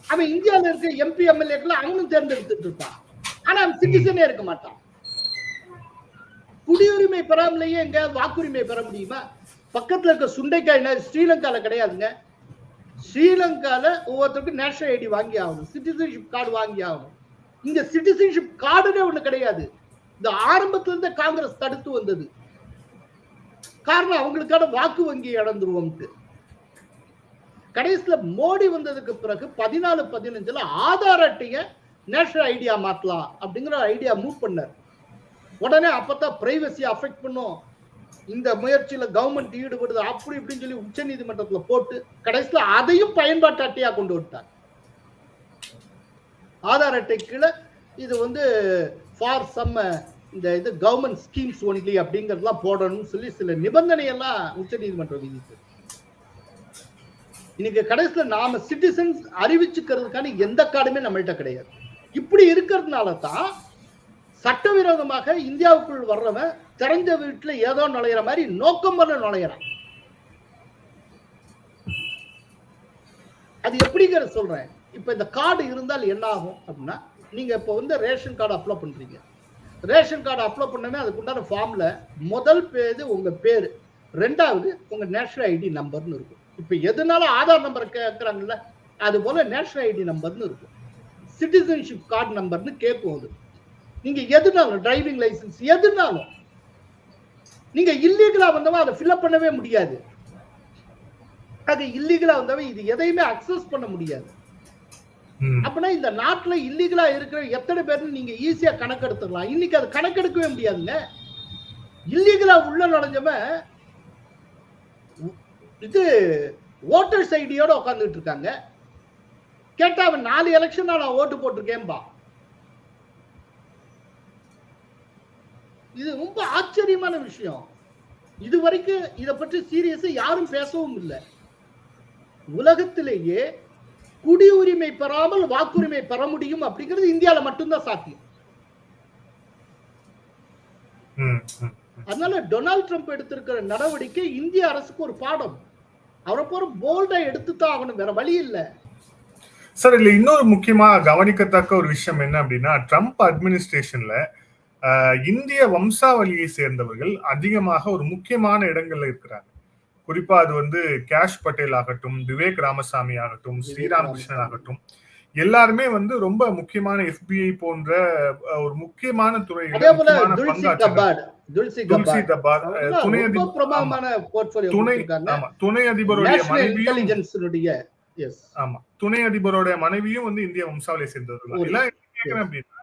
அவன் இந்தியாவில் இருக்க எம்பி எம்எல்ஏக்கள் அவனும் தேர்ந்தெடுத்துட்டு இருப்பான். ஆனா அவன் சிட்டிசனே இருக்க மாட்டான். குடியுரிமை பெறாமலேயே எங்கேயாவது வாக்குரிமை பெற முடியுமா? பக்கத்துல இருக்க சுண்டைக்காய் ஸ்ரீலங்கால கிடையாதுங்க. ஸ்ரீலங்கால ஒவ்வொருத்தருக்கும் நேஷனல் ஐடி வாங்கி ஆகணும், சிட்டிசன்ஷிப் கார்டு வாங்கி ஆகணும். இங்க சிட்டிசன்ஷிப் கார்டுனே ஒண்ணு கிடையாது. இந்த ஆரம்பத்துல இருந்த காங்கிரஸ் தடுத்து வந்தது. காரணம் அவங்களுக்கான வாக்கு வங்கி இழந்துருவோம்ட்டு. கடைசியில மோடி வந்ததுக்கு பிறகு 14-15 ஆதார் அட்டைய நேஷனல் ஐடியா மாத்தலாம் அப்படிங்கிற ஐடியா மூவ் பண்ணார். உடனே அப்பதான் பிரைவசி அஃபெக்ட் பண்ணும், இந்த முயற்சியில கவர்மெண்ட் ஈடுபடுது அப்படி இப்படின்னு சொல்லி உச்ச நீதிமன்றத்துல போட்டு கடைசியில அதையும் பயன்பாட்டு அட்டையா கொண்டு விட்டார். ஆதார் அட்டை கீழே இது ஃபார் சம் இந்த இது கவர்மெண்ட் ஸ்கீம்ஸ் ஒன்லி அப்படிங்கறதெல்லாம் போடணும்னு சொல்லி சில நிபந்தனை எல்லாம் உச்ச நீதிமன்றம் விதித்து, இன்னைக்கு கடைசியில நாம சிட்டிசன்ஸ் அறிவிச்சுக்கிறதுக்கான எந்த கார்டுமே நம்மள்கிட்ட கிடையாது. இப்படி இருக்கிறதுனால தான் சட்டவிரோதமாக இந்தியாவுக்குள் வர்றவன் திறந்த வீட்டுல ஏதோ நுழையிற மாதிரி நோக்கம் பண்ண நுழையிறான். அது எப்படிங்கிற சொல்றேன். இப்ப இந்த கார்டு இருந்தால் என்ன ஆகும் அப்படின்னா, நீங்க இப்ப ரேஷன் கார்டு அப்ளை பண்றீங்க. ரேஷன் கார்டு அப்ளை பண்ணவே அதுக்கு உண்டான ஃபார்ம்ல முதல் பேரு உங்க பேரு, ரெண்டாவது உங்க நேஷனல் ஐடி நம்பர்னு இருக்கும். இப்ப எதுனால ஆதார் நம்பர் கேட்கறாங்கல்ல, அது போல நேஷனல் ஐடி நம்பர்னு இருக்கும். சிட்டிசன்ஷிப் கார்டு நம்பர்னு கேட்கும். அது நீங்க எதுனாலும் டிரைவிங் லைசன்ஸ் எதுனாலும் நீங்க இல்லீகலா வந்தவன் அதை ஃபில்அப் பண்ணவே முடியாது. அது இல்லீகலா வந்தவன் இது எதையுமே அக்சஸ் பண்ண முடியாது. அப்படின்னா இந்த நாட்டுல இல்லீகலா இருக்கிற எத்தனை பேர் நீங்க ஈஸியா கணக்கெடுத்துடலாம். இன்னைக்கு அது கணக்கெடுக்கவே முடியாதுங்க. இல்லீகலா உள்ள நுழைஞ்சவன் இது ஓட்டர்ஸ் ஐடியோட உட்காந்துட்டு இருக்காங்க. கேட்டா அவன் 4 எலெக்ஷன் நான் ஓட்டு போட்டிருக்கேன்பா. இது ரொம்ப ஆச்சரியமான விஷயம். இது வரைக்கும் இதை பற்றி சீரியஸா யாரும் பேசவும் இல்லை. உலகத்திலேயே குடியுரிமை பெறாமல் வாக்குரிமை பெற முடியும் அப்படிங்கிறது இந்தியால மட்டும்தான் சாத்தியம். அதனால டொனால்ட் ட்ரம்ப் எடுத்திருக்கிற நடவடிக்கை இந்திய அரசுக்கு ஒரு பாடம். அவரை போற போல்டா எடுத்துதான் ஆகணும், வேற வழி இல்லை. சார், இதுல இன்னொரு முக்கியமா கவனிக்கத்தக்க ஒரு விஷயம் என்ன அப்படின்னா, ட்ரம்ப் அட்மினிஸ்ட்ரேஷன்ல இந்திய வம்சாவளியை சேர்ந்தவர்கள் அதிகமாக ஒரு முக்கியமான இடங்கள்ல இருக்கிறாங்க. குறிப்பா அது கேஷ் பட்டேல் ஆகட்டும், விவேக் ராமசாமி ஆகட்டும், ஸ்ரீராம் கிருஷ்ணன் ஆகட்டும், எல்லாருமே ரொம்ப முக்கியமான FBI போன்ற ஒரு முக்கியமான துறையில் துணை அதிபருடைய மனைவியும் இந்திய வம்சாவளியை சேர்ந்தவர்கள். எல்லாம் கேட்கிறேன் அப்படின்னா,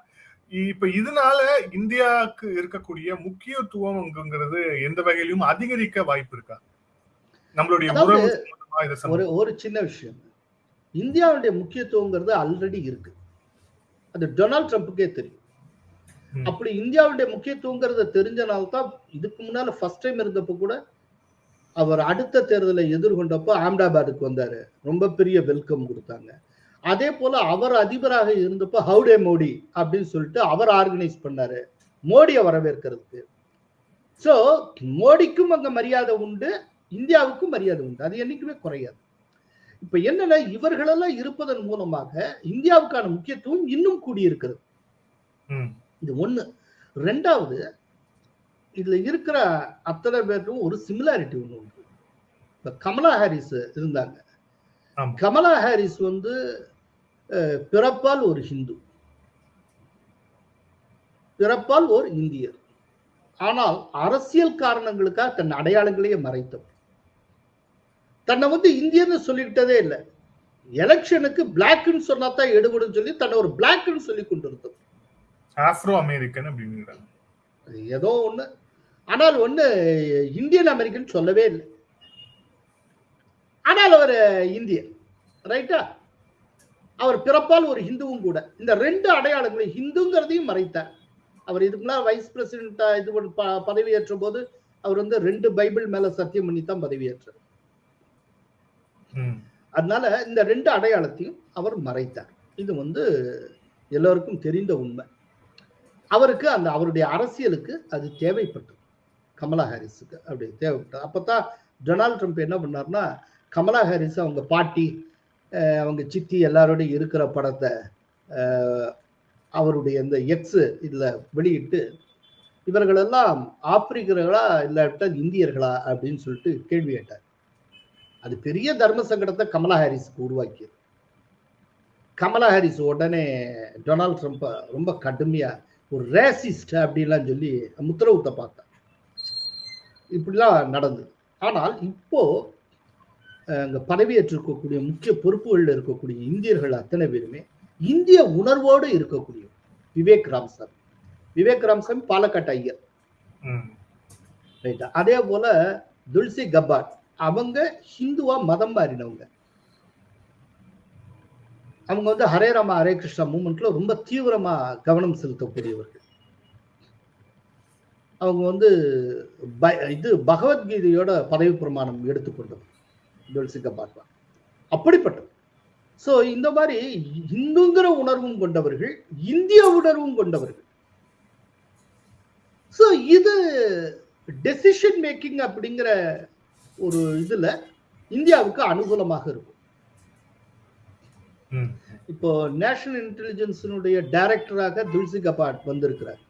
இப்ப இதனால இந்தியாவுக்கு இருக்கக்கூடிய முக்கியத்துவம்ங்கிறது எந்த வகையிலும் அதிகரிக்க வாய்ப்பு இருக்கா? நம்மளுடைய ஒரு சின்ன விஷயம், இந்தியாவுடைய முக்கியத்துவங்கிறது ஆல்ரெடி இருக்கு. அது டொனால்ட் ட்ரம்ப்புக்கே தெரியும். அப்படி இந்தியாவுடைய முக்கியத்துவங்கிறத தெரிஞ்சனால்தான் இதுக்கு முன்னால ஃபர்ஸ்ட் டைம் இருந்தப்ப கூட அவர் அடுத்த தேர்தலை எதிர்கொண்டப்போ அஹமதாபாத்துக்கு வந்தாரு, ரொம்ப பெரிய வெல்கம் கொடுத்தாங்க. அதே போல அவர் அதிபராக இருந்தப்போ ஹவுடே மோடி அப்படின்னு சொல்லிட்டு அவர் ஆர்கனைஸ் பண்ணாரு மோடியை வரவேற்கிறதுக்கு. சோ மோடிக்கும் அங்க மரியாதை உண்டு, இந்தியாவுக்கும் மரியாதை உண்டு, அது என்னைக்குமே குறையாது. இப்ப என்னன்னா, இவர்களெல்லாம் இருப்பதன் மூலமாக இந்தியாவுக்கான முக்கியத்துவம் இன்னும் கூடியிருக்கிறது. இது ஒண்ணு. ரெண்டாவது, இதுல இருக்கிற அத்தனை பேருக்கும் ஒரு சிமிலாரிட்டி ஒண்ணு உண்டு. இப்ப கமலா ஹாரிஸ் இருந்தாங்க. கமலா ஹாரிஸ் பிறப்பால் ஒரு ஹிந்து, பிறப்பால் ஒரு இந்தியர். ஆனால் அரசியல் காரணங்களுக்காக தன் அடையாளங்களையே மறைத்தவர். தன்னை இந்தியன்னு சொல்லிக்கிட்டதே இல்லை. எலெக்ஷனுக்கு பிளாக்னு சொன்னாதான் எடுபடும் சொல்லி தன்னை ஒரு பிளாக்னு சொல்லி கொண்டிருந்தவர். ஆப்ரோ அமெரிக்கன் அப்படிங்கிறாங்க. ஏதோ ஒண்ணு ஆனால் ஒண்ணு இந்தியன் அமெரிக்கன் சொல்லவே இல்லை. ஆனால் அவர் இந்தியன், ரைட்டா? அவர் பிறப்பால் ஒரு ஹிந்துவும் கூட. இந்த 2 அடையாளங்களை, ஹிந்துங்கிறதையும் மறைத்தார். அவர் இதுக்குள்ள வைஸ் பிரசிடென்டா இது பதவியேற்ற போது அவர் 2 பைபிள் மேல சத்தியம் பண்ணி தான் பதவியேற்றார். அதனால இந்த 2 அடையாளத்தையும் அவர் மறைத்தார். இது எல்லோருக்கும் தெரிந்த உண்மை. அவருக்கு அவருடைய அரசியலுக்கு அது தேவைப்பட்டது. கமலா ஹாரிஸுக்கு அப்படி தேவைப்பட்டது. அப்பதான் டொனால்ட் ட்ரம்ப் என்ன பண்ணார்னா, கமலா ஹாரிஸ் அவங்க பாட்டி, அவங்க சித்தி எல்லாரோடையும் இருக்கிற படத்தை அவருடைய இந்த எக்ஸ் இதுல வெளியிட்டு, இவர்களெல்லாம் ஆப்பிரிக்கர்களா இல்லாவிட்டா இந்தியர்களா அப்படின்னு சொல்லிட்டு கேள்வி கேட்டார். அது பெரிய தர்ம சங்கடத்தை கமலா ஹாரிஸுக்கு உருவாக்கியது. கமலா ஹாரிஸ் உடனே டொனால்ட் ட்ரம்ப் ரொம்ப கடுமையா ஒரு ரேசிஸ்ட் அப்படின்லாம் சொல்லி முத்திரவுத்த பார்த்தார். இப்படிலாம் நடந்தது. ஆனால் இப்போ அங்க பதவியேற்றிருக்கக்கூடிய முக்கிய பொறுப்புகளில் இருக்கக்கூடிய இந்தியர்கள் அத்தனை பேருமே இந்திய உணர்வோடு இருக்கக்கூடிய விவேக் ராமசாமி. விவேக் ராமசாமி பாலக்காட்டு ஐயர், ரைட்டா? அதே போல துல்சி கபாட், அவங்க ஹிந்துவா மதம் மாறினவங்க. அவங்க ஹரே ராமா ஹரே கிருஷ்ணா மூமெண்ட்ல ரொம்ப தீவிரமா கவனம் செலுத்தக்கூடியவர்கள். அவங்க இது பகவத்கீதையோட பதவி பிரமாணம் எடுத்துக்கொண்டவர் துல்சி கபாட். அப்படிப்பட்டது. சோ இந்த மாதிரி இந்துங்கிற உணர்வும் கொண்டவர்கள், இந்திய உணர்வும் கொண்டவர்கள். சோ இது டெசிஷன் மேக்கிங் அப்படிங்கிற ஒரு இதுல இந்தியாவுக்கு அனுகூலமாக இருக்கும். இப்போ நேஷனல் இன்டெலிஜென்ஸினுடைய டைரக்டராக துல்சி கபாட் வந்திருக்கிறார்.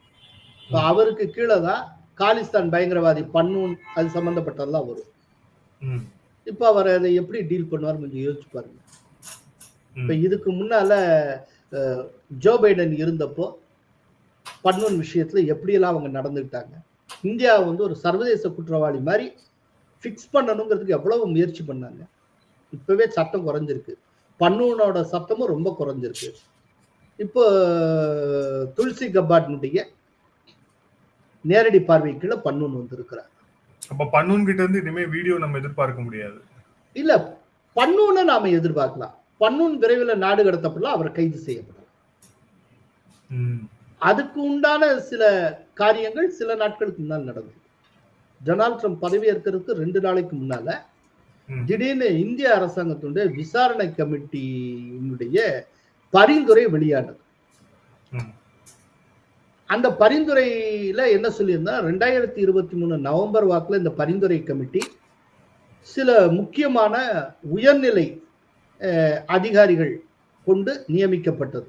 அவருக்கு கீழே தான் காலிஸ்தான் பயங்கரவாதி பன்னூன் அது சம்பந்தப்பட்டதெல்லாம் வரும். இப்ப அவர் அதை எப்படி டீல் பண்ணுவார் கொஞ்சம் யோசிச்சு பாருங்க. இப்ப இதுக்கு முன்னால ஜோ பைடன் இருந்தப்போ பன்னூன் விஷயத்துல எப்படியெல்லாம் அவங்க நடந்துக்கிட்டாங்க. இந்தியா ஒரு சர்வதேச குற்றவாளி மாதிரி பிக்ஸ் பண்ணணுங்கிறதுக்கு எவ்வளவு முயற்சி பண்ணாங்க. இப்பவே சட்டம் குறைஞ்சிருக்கு. பன்னூனோட சத்தமும் ரொம்ப குறைஞ்சிருக்கு. இப்போ துல்சி கபாட்னுடைய நேரடி பார்வை கீழே பன்னூன் வந்திருக்கிறார். அப்ப பன்னூன் கிட்ட இருந்து இனிமே வீடியோ நம்ம எதிர்பார்க்க முடியாது. இல்ல, பன்னூனை நாம எதிர்பார்க்கலாம். பன்னூன் விரைவில் நாடு கடத்தப்படலாம், அவர் கைது செய்யப்படலாம். அதுக்கு உண்டான சில காரியங்கள் சில நாட்களுக்கு முன்னால் நடந்தது. டொனால்ட் ட்ரம்ப் பதவி ஏற்கிறதுக்கு 2 நாளைக்கு முன்னால திடீர்னு இந்திய அரசாங்கத்துடைய விசாரணை கமிட்டியினுடைய பரிந்துரை வெளியானது. அந்த பரிந்துரையில என்ன சொல்லியிருந்தா, 2023 நவம்பர் வாக்குல இந்த பரிந்துரை கமிட்டி சில முக்கியமான உயர்நிலை அதிகாரிகள் கொண்டு நியமிக்கப்பட்டது.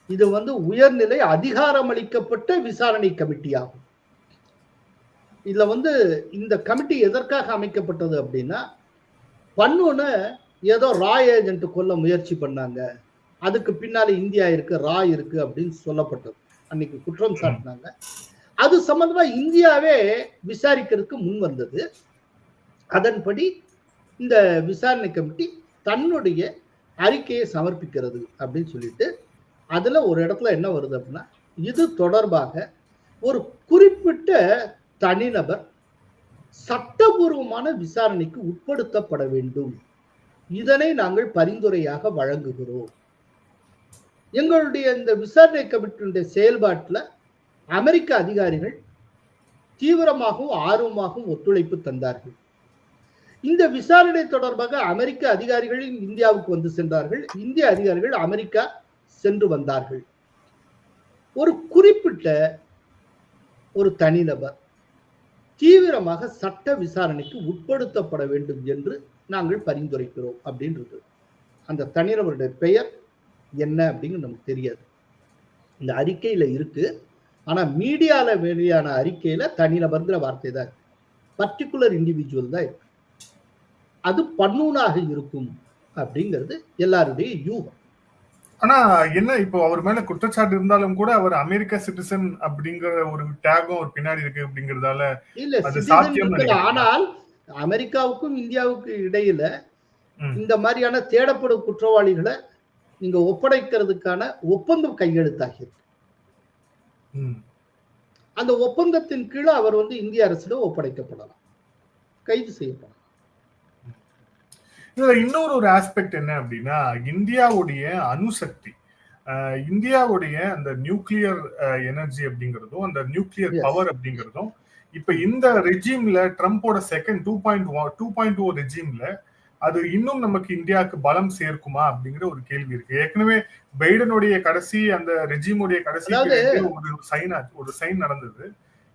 இது உயர்நிலை அதிகாரம் அளிக்கப்பட்ட விசாரணை கமிட்டி ஆகும். இதுல இந்த கமிட்டி எதற்காக அமைக்கப்பட்டது அப்படின்னா, பன்னூனை ஏதோ ரா ஏஜென்ட் கொல்ல முயற்சி பண்ணாங்க, அதுக்கு பின்னால இந்தியா இருக்கு, ரா இருக்கு அப்படின்னு சொல்லப்பட்டது. அன்னைக்கு குற்றம் சாட்டினாங்க. அது சம்பந்தமா இந்தியாவே விசாரிக்கிறதுக்கு முன் வந்தது. அதன்படி இந்த விசாரணை கமிட்டி தன்னுடைய அறிக்கையை சமர்ப்பிக்கிறது அப்படின்னு சொல்லிட்டு, அதுல ஒரு இடத்துல என்ன வருது அப்படின்னா, இது தொடர்பாக ஒரு குறிப்பிட்ட தனிநபர் சட்டபூர்வமான விசாரணைக்கு உட்படுத்தப்பட வேண்டும், இதனை நாங்கள் பரிந்துரையாக வழங்குகிறோம். எங்களுடைய இந்த விசாரணை கமிட்டியுடைய செயல்பாட்டில் அமெரிக்க அதிகாரிகள் தீவிரமாகவும் ஆர்வமாகவும் ஒத்துழைப்பு தந்தார்கள். இந்த விசாரணை தொடர்பாக அமெரிக்க அதிகாரிகள் இந்தியாவுக்கு சென்றார்கள், இந்திய அதிகாரிகள் அமெரிக்கா சென்று வந்தார்கள். ஒரு குறிப்பிட்ட ஒரு தனிநபர் தீவிரமாக சட்ட விசாரணைக்கு உட்படுத்தப்பட வேண்டும் என்று நாங்கள் பரிந்துரைக்கிறோம் அப்படின்றது. அந்த தனிநபருடைய பெயர் என்ன அப்படிங்கிறது நமக்கு தெரியாது. இந்த அறிக்கையில இருக்கு, ஆனா மீடியால வெளியான அறிக்கையில தனிநபர்ங்கிற வார்த்தை தான் இருக்கு, பர்டிகுலர் இண்டிவிஜுவல் தான் இருக்கு. அது பன்னூனாக இருக்கும் அப்படிங்கிறது எல்லாருடைய யூகம். ஆனா என்ன, இப்போ அவர் மேல குற்றச்சாட்டு இருந்தாலும் கூட அவர் அமெரிக்க சிட்டிசன் அப்படிங்கிற ஒரு டேகும் ஒரு பின்னாடி இருக்கு அப்படிங்கறதால இல்ல, ஆனால் அமெரிக்காவுக்கும் இந்தியாவுக்கும் இடையில இந்த மாதிரியான தேடப்படும் குற்றவாளிகளை நீங்க ஒப்படைக்கிறதுக்கான ஒப்பந்தம் கையெழுத்தாகிறது. அந்த ஒப்பந்தத்தின் கீழே அவர் இந்திய அரசிடம் ஒப்படைக்கப்படலாம், கைது செய்யப்படலாம். இதுல இன்னொரு ஒரு ஆஸ்பெக்ட் என்ன அப்படின்னா, இந்தியாவுடைய அணுசக்தி, இந்தியாவுடைய அந்த நியூக்ளியர் எனர்ஜி அப்படிங்கிறதும் அந்த நியூக்ளியர் பவர் அப்படிங்கிறதும் இப்ப இந்த ரெஜிம்ல ட்ரம்போட செகண்ட் 2.0 ரெஜிம்ல அது இன்னும் நமக்கு இந்தியாவுக்கு பலம் சேர்க்குமா அப்படிங்கிற ஒரு கேள்வி இருக்கு. ஏற்கனவே பைடனுடைய கடைசி அந்த ரெஜிமுடைய கடைசி ஒரு சைன் நடந்தது.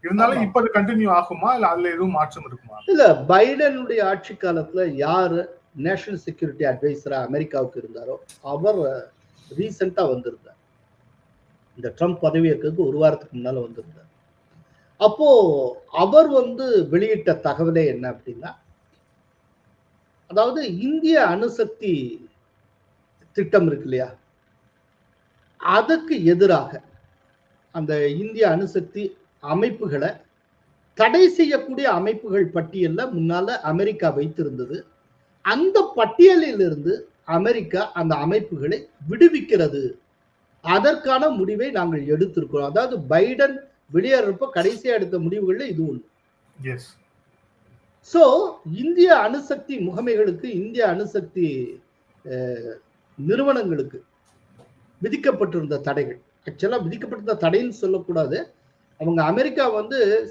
இருந்தாலும் இப்ப அது கண்டினியூ ஆகுமா இல்ல அதுல எதுவும் மாற்றம் இருக்குமா? இல்ல, பைடனுடைய ஆட்சி காலத்துல யாரு நேஷனல் செக்யூரிட்டி அட்வைசரா அமெரிக்காவுக்கு இருந்தாரோ அவர் ரீசெண்டா வந்திருந்தார். இந்த ட்ரம்ப் பதவியேற்கிறதுக்கு ஒரு வாரத்துக்கு முன்னால வந்திருந்தார். அப்போ அவர் வெளியிட்ட தகவலே என்ன அப்படின்னா, அதாவது இந்திய அணுசக்தி திட்டம் இருக்கு இல்லையா, அதுக்கு எதிராக அந்த இந்திய அணுசக்தி அமைப்புகளை தடை செய்யக்கூடிய அமைப்புகள் பட்டியல்ல முன்னால அமெரிக்கா வைத்திருந்தது. அந்த பட்டியலில் இருந்து அமெரிக்கா அந்த அமைப்புகளை விடுவிக்கிறது, அதற்கான முடிவை நாங்கள் எடுத்திருக்கிறோம். அதாவது பைடன் வெளியேறப்ப கடைசியா எடுத்த முடிவுகள்ல இது ஒண்ணு. சோ இந்திய அணுசக்தி முகமைகளுக்கு, இந்திய அணுசக்தி நிறுவனங்களுக்கு விதிக்கப்பட்டிருந்த தடைகள், ஆக்சுவலா விதிக்கப்பட்டிருந்த தடைன்னு சொல்லக்கூடாது, அவங்க அமெரிக்கா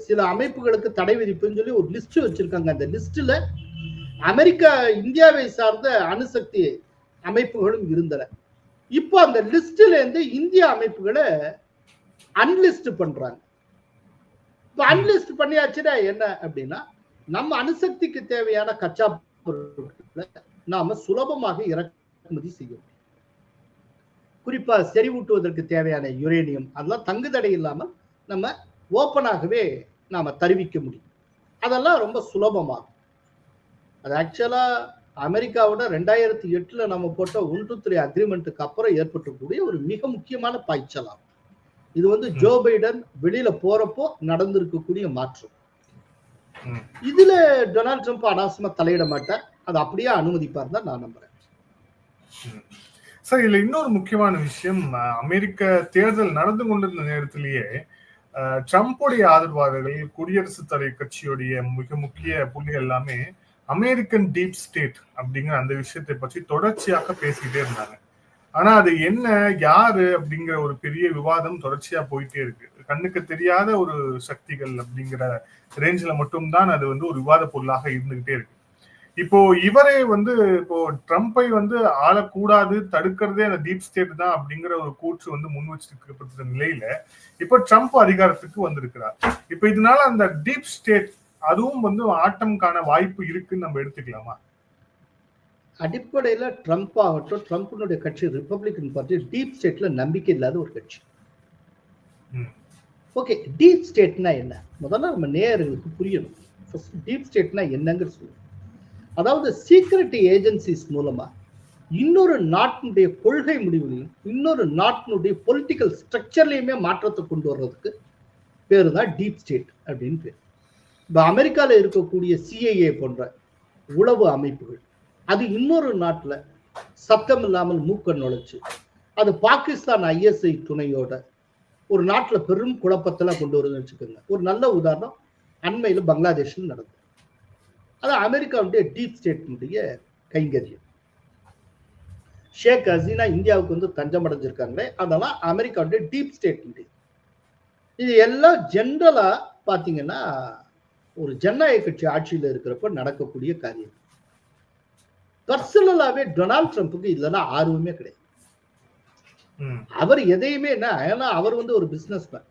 சில அமைப்புகளுக்கு தடை விதிப்புன்னு சொல்லி ஒரு லிஸ்ட் வச்சிருக்காங்க. அந்த லிஸ்ட்ல அமெரிக்கா இந்தியாவை சார்ந்த அணுசக்தி அமைப்புகளும் இருந்தன. இப்போ அந்த லிஸ்ட்ல இருந்து இந்திய அமைப்புகளை அன்லிஸ்ட் பண்றாங்க. இப்ப அன்லிஸ்ட் பண்ணியாச்சுன்னா என்ன அப்படின்னா, நம்ம அணுசக்திக்கு தேவையான கச்சா பொருட்களை நாம சுலபமாக இறக்குமதி செய்ய முடியும். குறிப்பா செறிவூட்டுவதற்கு தேவையான யுரேனியம் அதெல்லாம் தங்கு தடை இல்லாமல் நம்ம ஓப்பனாகவே நாம தருவிக்க முடியும். அதெல்லாம் ரொம்ப சுலபமாகும். அது ஆக்சுவலா அமெரிக்காவோட 2008 நம்ம போட்ட 1-3 அக்ரிமெண்ட்டுக்கு அப்புறம் ஏற்பட்டக்கூடிய ஒரு மிக முக்கியமான பாய்ச்சலாகும். இது ஜோ பைடன் வெளியில போறப்போ நடந்திருக்கக்கூடிய மாற்றம். இதுல டொனால்ட் ட்ரம்ப் அனாவசியமா தலையிட மாட்டார், அது அப்படியே அனுமதிப்பார் தான் நான் நம்புறேன். சார், இதுல இன்னொரு முக்கியமான விஷயம், அமெரிக்க தேர்தல் நடந்து கொண்டிருந்த நேரத்திலேயே ட்ரம்ப்புடைய ஆதரவாளர்கள், குடியரசுத் தலைவர் கட்சியுடைய மிக முக்கிய புள்ளிகள் எல்லாமே அமெரிக்கன் டீப் ஸ்டேட் அப்படிங்கிற அந்த விஷயத்தை பற்றி தொடர்ச்சியாக பேசிக்கிட்டே இருந்தாங்க. ஆனா அது என்ன, யாரு அப்படிங்கிற ஒரு பெரிய விவாதம் தொடர்ச்சியா போயிட்டே இருக்கு. கண்ணுக்கு தெரியாத ஒரு சக்திகள் அப்படிங்கிற ரேஞ்சில மட்டும்தான் அது ஒரு விவாத பொருளாக இருந்துகிட்டே இருக்கு. இப்போ இவரே இப்போ ட்ரம்ப்பை ஆளக்கூடாது, தடுக்கிறதே அந்த டீப் ஸ்டேட் தான் அப்படிங்கிற ஒரு கூற்று முன் வச்சிருக்கப்பட்ட நிலையில இப்போ ட்ரம்ப் அதிகாரத்துக்கு வந்திருக்கிறார். இப்ப இதனால அந்த டீப் ஸ்டேட் அதுவும் ஆட்டம் காண வாய்ப்பு இருக்குன்னு நம்ம எடுத்துக்கலாமா? அடிப்படையில ட்ரம்ப் ஆகட்டும், ட்ரம்ப்னுடைய கட்சி ரிப்பப்ளிகன் பார்ட்டி டீப் ஸ்டேட்ல நம்பிக்கை இல்லாத ஒரு கட்சி. ஓகே, டீப் ஸ்டேட்னா என்ன முதல்ல நம்ம நேயர்களுக்கு புரியணும். டீப் ஸ்டேட்னா என்னங்கிற சொல்லுங்க. அதாவது சீக்ரெட் ஏஜென்சிஸ் மூலமா இன்னொரு நாட்டினுடைய கொள்கை முடிவுகளையும் இன்னொரு நாட்டினுடைய பொலிட்டிக்கல் ஸ்ட்ரக்சர்லயுமே மாற்றத்தை கொண்டு வர்றதுக்கு பேரு தான் டீப் ஸ்டேட் அப்படின்னு பேர். இப்ப அமெரிக்கால இருக்கக்கூடிய CIA போன்ற உளவு அமைப்புகள் அது இன்னொரு நாட்டுல சத்தம் இல்லாமல் மூக்க நுழைச்சு அது பாகிஸ்தான் ISI துணையோட ஒரு நாட்டுல பெரும் குழப்பத்துல கொண்டு வருதுன்னு வச்சுக்கோங்க. ஒரு நல்ல உதாரணம் அண்மையில பங்களாதேஷ்ல நடந்தது. அது அமெரிக்காவுடைய டீப் ஸ்டேட்டினுடைய கைங்கரியம். ஷேக் ஹசீனா இந்தியாவுக்கு தஞ்சம் அடைஞ்சிருக்காங்களே, அதெல்லாம் அமெரிக்காவுடைய டீப் ஸ்டேட். இது எல்லாம் ஜெனரலா பாத்தீங்கன்னா ஒரு ஜனநாயக கட்சி ஆட்சியில் இருக்கிறப்ப நடக்கக்கூடிய காரியம். பர்சனலாவே டொனால்ட் ட்ரம்ப்புக்கு இதெல்லாம் ஆர்வமே கிடையாது. அவர் எதையுமே என்ன, ஏன்னா அவர் ஒரு பிசினஸ் மேன்,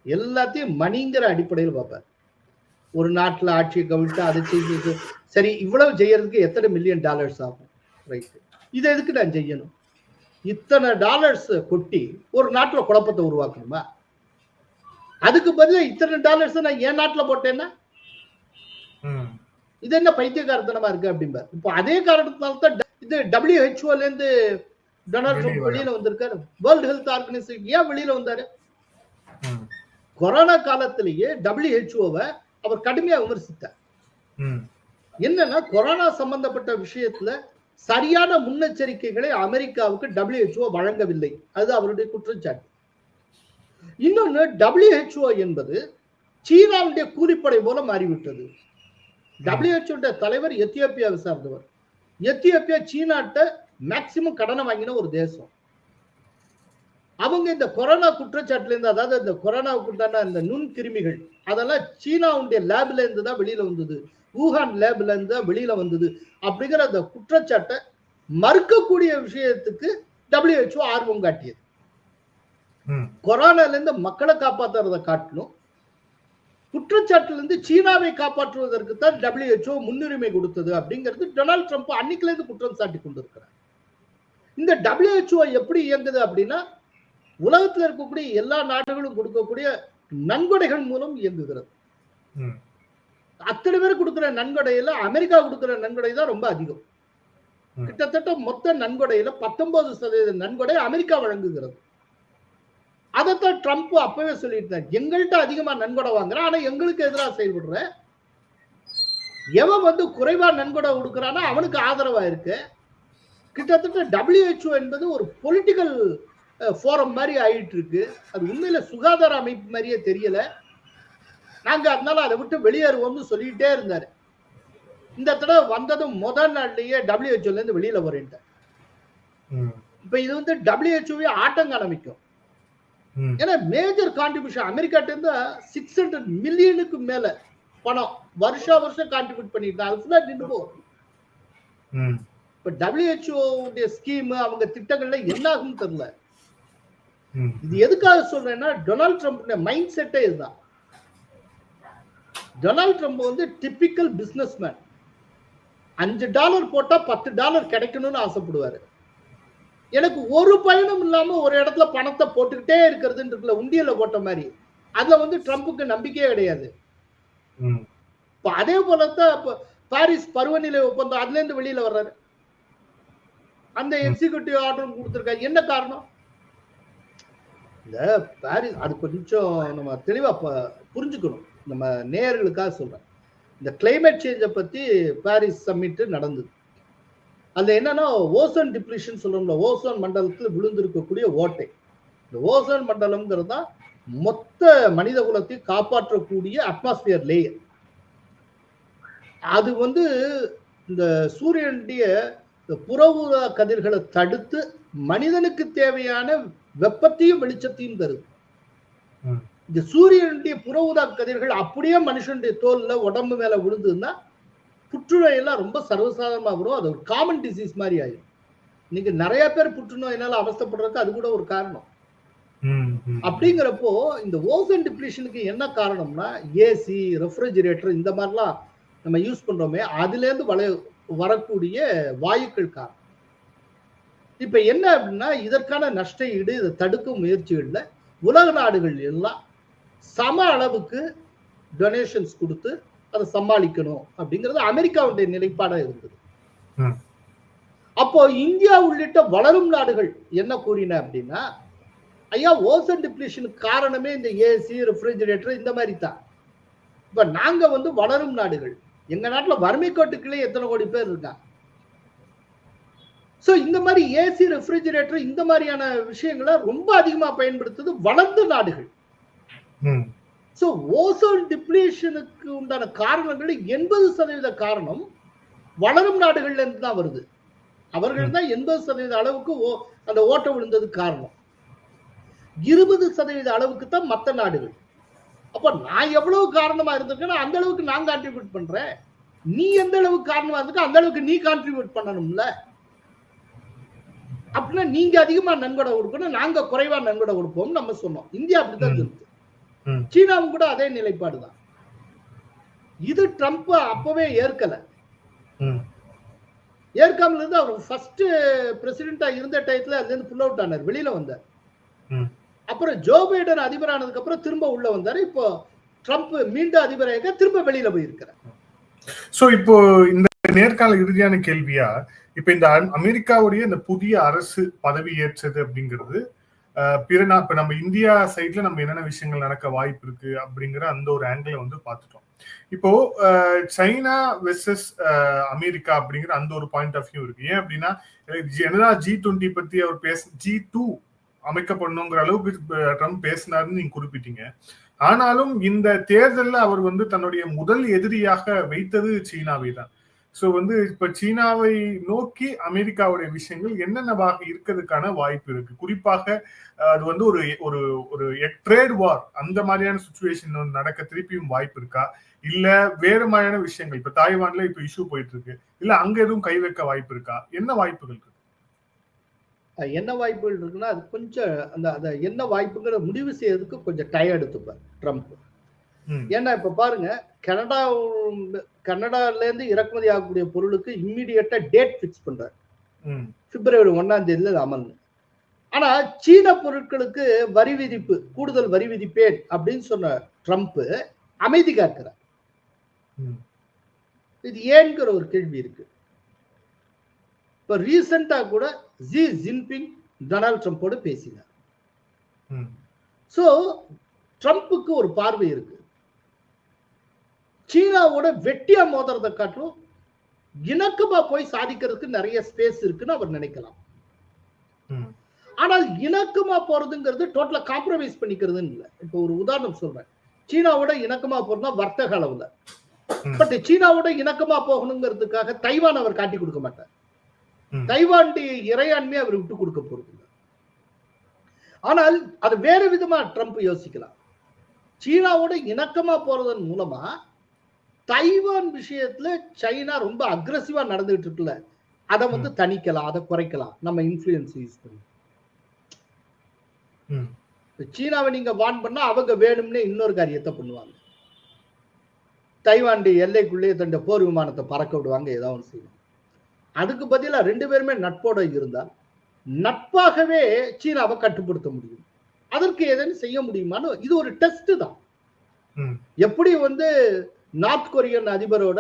எல்லாத்தையும் மணிங்கிற அடிப்படையில் பார்ப்பார். ஒரு நாட்டில் ஆட்சியை கவிழ்த்து அதை செய்து சரி இவ்வளவு செய்யறதுக்கு எத்தனை $1 மில்லியன் ஆகும், ரைட், இதை எதுக்கு நான் செய்யணும், இத்தனை டாலர்ஸ் கொட்டி ஒரு நாட்டில் குழப்பத்தை உருவாக்கணுமா, அதுக்கு பதிலாக இத்தனை டாலர்ஸ் நான் என் நாட்டில் போட்டேன்னா இது என்ன பைத்தியக்காரத்தனமா இருக்கு அப்படிம்பார். இப்போ அதே காரணத்தினால்தான் இது WHO இருந்து டொனால்ட் ட்ரம்ப் வெளியில வந்திருக்காரு. வேர்ல்டு ஹெல்த் ஆர்கனைசேஷன் ஏன் வெளியில வந்தாரு? கொரோனா காலத்திலேயே WHO அவர் கடுமையா விமர்சித்தார். என்னன்னா கொரோனா சம்பந்தப்பட்ட விஷயத்துல சரியான முன்னெச்சரிக்கைகளை அமெரிக்காவுக்கு WHO வழங்கவில்லை, அது அவருடைய குற்றச்சாட்டு. இன்னொன்னு WHO என்பது சீனாவுடைய கூலிப்படை போல மாறிவிட்டது. WHO தலைவர் எத்தியோப்பியாவை சார்ந்தவர். எத்தியோப்பியா சீனாட்ட மேக்சிமம் கடனை வாங்கின ஒரு தேசம். அவங்க இந்த கொரோனா குற்றச்சாட்டுல இருந்து, அதாவது இந்த கொரோனாவுக்கு உண்டான இந்த நுண்கிருமிகள் அதெல்லாம் சீனாவுடைய லேப்ல இருந்து தான் வெளியில வந்தது, வூஹான் லேப்ல இருந்து தான் வெளியில வந்தது அப்படிங்கிற அந்த குற்றச்சாட்டை மறுக்கக்கூடிய விஷயத்துக்கு WHO ஆர்வம் காட்டியது. கொரோனால இருந்து மக்களை காப்பாற்றுறதை காட்டிலும் குற்றச்சாட்டுல இருந்து சீனாவை காப்பாற்றுவதற்கு தான் WHO முன்னுரிமை கொடுத்தது அப்படிங்கிறது டொனால்ட் ட்ரம்ப் அன்னைக்குல இருந்து குற்றம் சாட்டி கொண்டிருக்கிறார். இந்த WHO எப்படி இயங்குது அப்படின்னா, உலகத்தில் இருக்கக்கூடிய எல்லா நாடுகளும் கொடுக்கக்கூடிய நன்கொடைகள் மூலம் இயங்குகிறது. அத்தனை பேர் கொடுக்கிற நன்கொடையில அமெரிக்கா கொடுக்கிற நன்கொடை தான் ரொம்ப அதிகம். கிட்டத்தட்ட மொத்த நன்கொடையில 19% நன்கொடை அமெரிக்கா வழங்குகிறது. அதைத்தான் ட்ரம்ப் அப்பவே சொல்லிட்டார், எங்கள்கிட்ட அதிகமா நன்கொடை வாங்குறான், ஆனா எங்களுக்கு எதிராக செயல்படுற, எவன் குறைவா நன்கொடை கொடுக்கிறானா அவனுக்கு ஆதரவா இருக்கு. கிட்டத்தட்ட WHO என்பது ஒரு பொலிட்டிக்கல் ஃபோரம் மாதிரி ஆயிட்டு இருக்கு. அது உண்மையில சுகாதார அமைப்பு மாதிரியே தெரியல. நாங்க அதனால அதை விட்டு வெளியேறுவோம்னு சொல்லிட்டே இருந்தாரு. இந்த தடவை வந்ததும் முதல் நாள்லயே WHO இருந்து வெளியில வரேன்ட்டார். இப்ப இது WHO ஆட்டம் காணமிக்கும். ஏன்னா மேஜர் கான்ட்ரிபியூஷன் அமெரிக்காட்ட இருந்து 600 மில்லியனுக்கு மேல பணம் வருஷம் கான்ட்ரிபியூட் பண்ணிட்டு அது ஃபுல்லா நின்று போகும். இப்ப WHO ஸ்கீம் அவங்க திட்டங்கள்ல என்ன ஆகும் தெரியல. இது எதுக்காக சொல்றேன்னா, டொனால்ட் ட்ரம்ப் மைண்ட் செட்டே இதுதான். Donald Trump typical business man. $5 போட்டா $10 கிடைக்கணும்னு ஆசைப்படுவாரு. எனக்கு ஒரு பயனும் இல்லாம ஒரு இடத்துல பணத்தை போட்டுக்கிட்டே இருக்கிறதுன்னு இருக்குல்ல, உண்டியல போட்ட மாதிரி, அதுல ட்ரம்புக்கு நம்பிக்கையே கிடையாது. இப்ப அதே போலதான் பாரிஸ் பருவநிலை ஒப்பந்தம் அதுல இருந்து வெளியில வர்றாரு. அந்த எக்ஸிகியூட்டிவ் ஆர்டர் கொடுத்திருக்காரு. என்ன காரணம்? இந்த பாரிஸ் அது கொஞ்சம் நம்ம தெளிவா புரிஞ்சுக்கணும். நம்ம நேயர்களுக்காக சொல்றேன். இந்த கிளைமேட் சேஞ்சை பத்தி பாரிஸ் சம்மிட் நடந்தது. அது என்னன்னா, ஓசோன் டிப்ளீஷன் சொல்றோம்ல, ஓசோன் மண்டலத்தில் விழுந்திருக்கக்கூடிய ஓட்டை. இந்த ஓசோன் மண்டலம்ங்கிறது தான் மொத்த மனித குலத்தை காப்பாற்றக்கூடிய அட்மாஸ்பியர் லேயர். அது இந்த சூரியனுடைய புற ஊதா கதிர்களை தடுத்து மனிதனுக்கு தேவையான வெப்பத்தையும் வெளிச்சத்தையும் தருது. இந்த சூரியனுடைய புற ஊதா கதிர்கள் அப்படியே மனுஷனுடைய தோல்ல உடம்பு மேல விழுந்ததுன்னா புற்றுநோய் எல்லாம் ரொம்ப சர்வசாதாரணமா வரும். அது ஒரு காமன் டிசீஸ் மாதிரி ஆயிடும். இன்னைக்கு நிறைய பேர் புற்றுநோயினால அவஸ்தைப்படுறதுக்கு அது கூட ஒரு காரணம். அப்படிங்கிறப்போ இந்த ஓசோன் டிப்ளீஷனுக்கு என்ன காரணம்னா, ஏசி, ரெஃப்ரிஜிரேட்டர் இந்த மாதிரிலாம் நம்ம யூஸ் பண்றோமே, அதுல இருந்து வரக்கூடிய வாயுக்கள் காரணம். இப்ப என்ன அப்படின்னா, இதற்கான நஷ்ட ஈடு, இதை தடுக்கும் முயற்சிகள்ல உலக நாடுகள் எல்லாம் சம அளவுக்கு டொனேஷன்ஸ் கொடுத்து அதை சமாளிக்கணும் அப்படிங்கிறது அமெரிக்காவுடைய நிலைப்பாடா இருந்தது. அப்போ இந்தியா உள்ளிட்ட வளரும் நாடுகள் என்ன கூறின அப்படின்னா, ஐயா ஓசோன் டிப்ளீஷனுக்கு காரணமே இந்த ஏசி, ரெஃப்ரிஜிரேட்டர் இந்த மாதிரி தான். இப்ப நாங்க வளரும் நாடுகள், எங்க நாட்டுல வறுமை கோட்டுக்குள்ளே எத்தனை கோடி பேர் இருக்காங்க. சோ இந்த மாதிரி ஏசி, ரெஃப்ரிஜிரேட்டர் இந்த மாதிரியான விஷயங்களை ரொம்ப அதிகமா பயன்படுத்துது வளர்ந்த நாடுகள். சோ ஓசோன் டிப்ளீஷனுக்கு உண்டான காரணங்கள் 80% காரணம் வளரும் நாடுகள்ல இருந்து தான் வருது. அவர்கள் தான் 80% அளவுக்கு அந்த ஓட்டம் விழுந்ததுக்கு காரணம். 20% அளவுக்கு தான் மற்ற நாடுகள். அப்ப நான் எவ்வளவு காரணமா இருந்திருக்கேன்னா அந்த அளவுக்கு நான் கான்ட்ரிபியூட் பண்றேன். நீ எந்த அளவுக்கு காரணமா இருக்க அந்த அளவுக்கு நீ கான்ட்ரிபியூட் பண்ணணும்ல. அப்படின்னா நீங்க அதிகமா நன்கொடை கொடுக்கணும், நாங்க குறைவா நன்கொடை கொடுப்போம் நம்ம சொன்னோம். இந்தியா அப்படித்தான் இருக்கு. சீனாவும் கூட அதே நிலைப்பாடுதான். இது ட்ரம்ப் அப்பவே ஏற்கல. ஏற்காமல் இருந்து அவர் ஃபர்ஸ்ட் பிரசிடென்டா இருந்த டயத்துல அதுல இருந்து புல் அவுட் ஆனார், வெளியில வந்தார். அப்புறம் ஜோ பைடன் அதிபர் ஆனதுக்கு அப்புறம் திரும்ப உள்ள வந்தாரு. இப்போ ட்ரம்ப் மீண்டும் அதிபராக திரும்ப வெளியில போயிருக்கிறார். சோ இப்போ இந்த நேர்காணல் இறுதியான கேள்வியா, இப்ப இந்த அமெரிக்காவுடைய இந்த புதிய அரசு பதவி ஏற்றது அப்படிங்கிறது இப்ப நம்ம இந்தியா சைட்ல நம்ம என்னென்ன விஷயங்கள் நடக்க வாய்ப்பு இருக்கு அப்படிங்கிற அந்த ஒரு ஆங்கிள் பார்த்துட்டோம். இப்போ சைனா வெர்சஸ் அமெரிக்கா அப்படிங்கிற அந்த ஒரு பாயிண்ட் ஆஃப் வியூ இருக்கு. ஏன் அப்படின்னா, என்னதான் G20 பத்தி அவர் G2 அமைக்கப்படணுங்கிற அளவுக்கு ட்ரம்ப் பேசினாருன்னு நீங்க குறிப்பிட்டீங்க. ஆனாலும் இந்த தேர்தல்ல அவர் வந்து தன்னுடைய முதல் எதிரியாக வைத்தது சீனாவை தான். சோ வந்து இப்ப சீனாவை நோக்கி அமெரிக்காவுடைய விஷயங்கள் என்னென்னவாக இருக்கிறதுக்கான வாய்ப்பு இருக்கு? குறிப்பாக அது வந்து ஒரு ஒரு ஒரு ட்ரேட் வார் அந்த மாதிரியான சுச்சுவேஷன் நடக்க திருப்பியும் வாய்ப்பு இருக்கா? இல்ல வேற மாதிரியான விஷயங்கள் இப்ப தாய்வான்ல இப்ப இஷ்யூ போயிட்டு இருக்கு, இல்ல அங்க எதுவும் கை வைக்க வாய்ப்பு இருக்கா? என்ன வாய்ப்புகள் இருக்கு? என்ன வாய்ப்புகள் இருக்குன்னா அது கொஞ்சம் அந்த என்ன வாய்ப்புங்கிற முடிவு செய்யறதுக்கு கொஞ்சம் டைம் எடுத்துப்பார் ட்ரம்ப். ஏன்னா இப்ப பாருங்க, கனடால இருந்து இறக்குமதி ஆகக்கூடிய பொருளுக்கு இம்மிடியட்டா டேட் பிக்ஸ் பண்றாரு, பிப்ரவரி 1ஆம் தேதியில அமல். ஆனா சீன பொருட்களுக்கு வரி விதிப்பு, கூடுதல் வரி விதிப்பேன் அப்படின்னு சொன்ன ட்ரம்ப் அமைதி காக்கிறார். இது ஏன்கிற ஒரு கேள்வி இருக்கு. இப்ப ரீசெண்டா கூட ஜி ஜின்பிங் டொனால்ட் ட்ரம்போடு பேசினார். சோ ட்ரம்புக்கு ஒரு பார்வை இருக்கு, சீனாவோட வெட்டியா மோதுறதை காட்டிலும் இணக்கமா போய் சாதிக்கிறதுக்கு நிறைய ஸ்பேஸ் இருக்குன்னு அவர் நினைக்கலாம். ஆனால் இணக்கமா போறதுங்கிறது டோட்டலா காம்ப்ரமைஸ் பண்ணிக்கிறதுன்னு இல்லை. இப்போ ஒரு உதாரணம் சொல்றேன், சீனாவோட இணக்கமா போறதுனா வர்த்தக அளவுல. பட் சீனாவோட இணக்கமா போகணுங்கிறதுக்காக தைவான் அவர் காட்டி கொடுக்க மாட்டார். தைவானுடைய இறையாண்மையை அவர் விட்டு கொடுக்க போறது. ஆனால் அது வேற விதமா ட்ரம்ப் யோசிக்கலாம். சீனாவோட இணக்கமா போறதன் மூலமா தைவான் விஷயத்துல சைனா ரொம்ப அக்ரெசிவா நடந்துட்டு இருக்குல்ல, அதை வந்து தணிக்கலாம், அதை குறைக்கலாம் நம்ம இன்ஃப்ளூயன்ஸ் யூஸ் பண்ணி. சீனாவை நீங்க வான் பண்ணா அவங்க வேணும்னே இன்னொரு காரியத்தை பண்ணுவாங்க, தைவானுடைய எல்லைக்குள்ளே தன் போர் விமானத்தை பறக்க விடுவாங்க, ஏதாவது ஒன்று செய்வாங்க. அதுக்கு பதிலாக ரெண்டு பேருமே நட்போட இருந்தால் நட்பாகவே சீனாவை கட்டுப்படுத்த முடியும். அதற்கு ஏதேனும் செய்ய முடியுமான்னு இது ஒரு டெஸ்ட் தான். எப்படி வந்து நார்த் கொரியன் அதிபரோட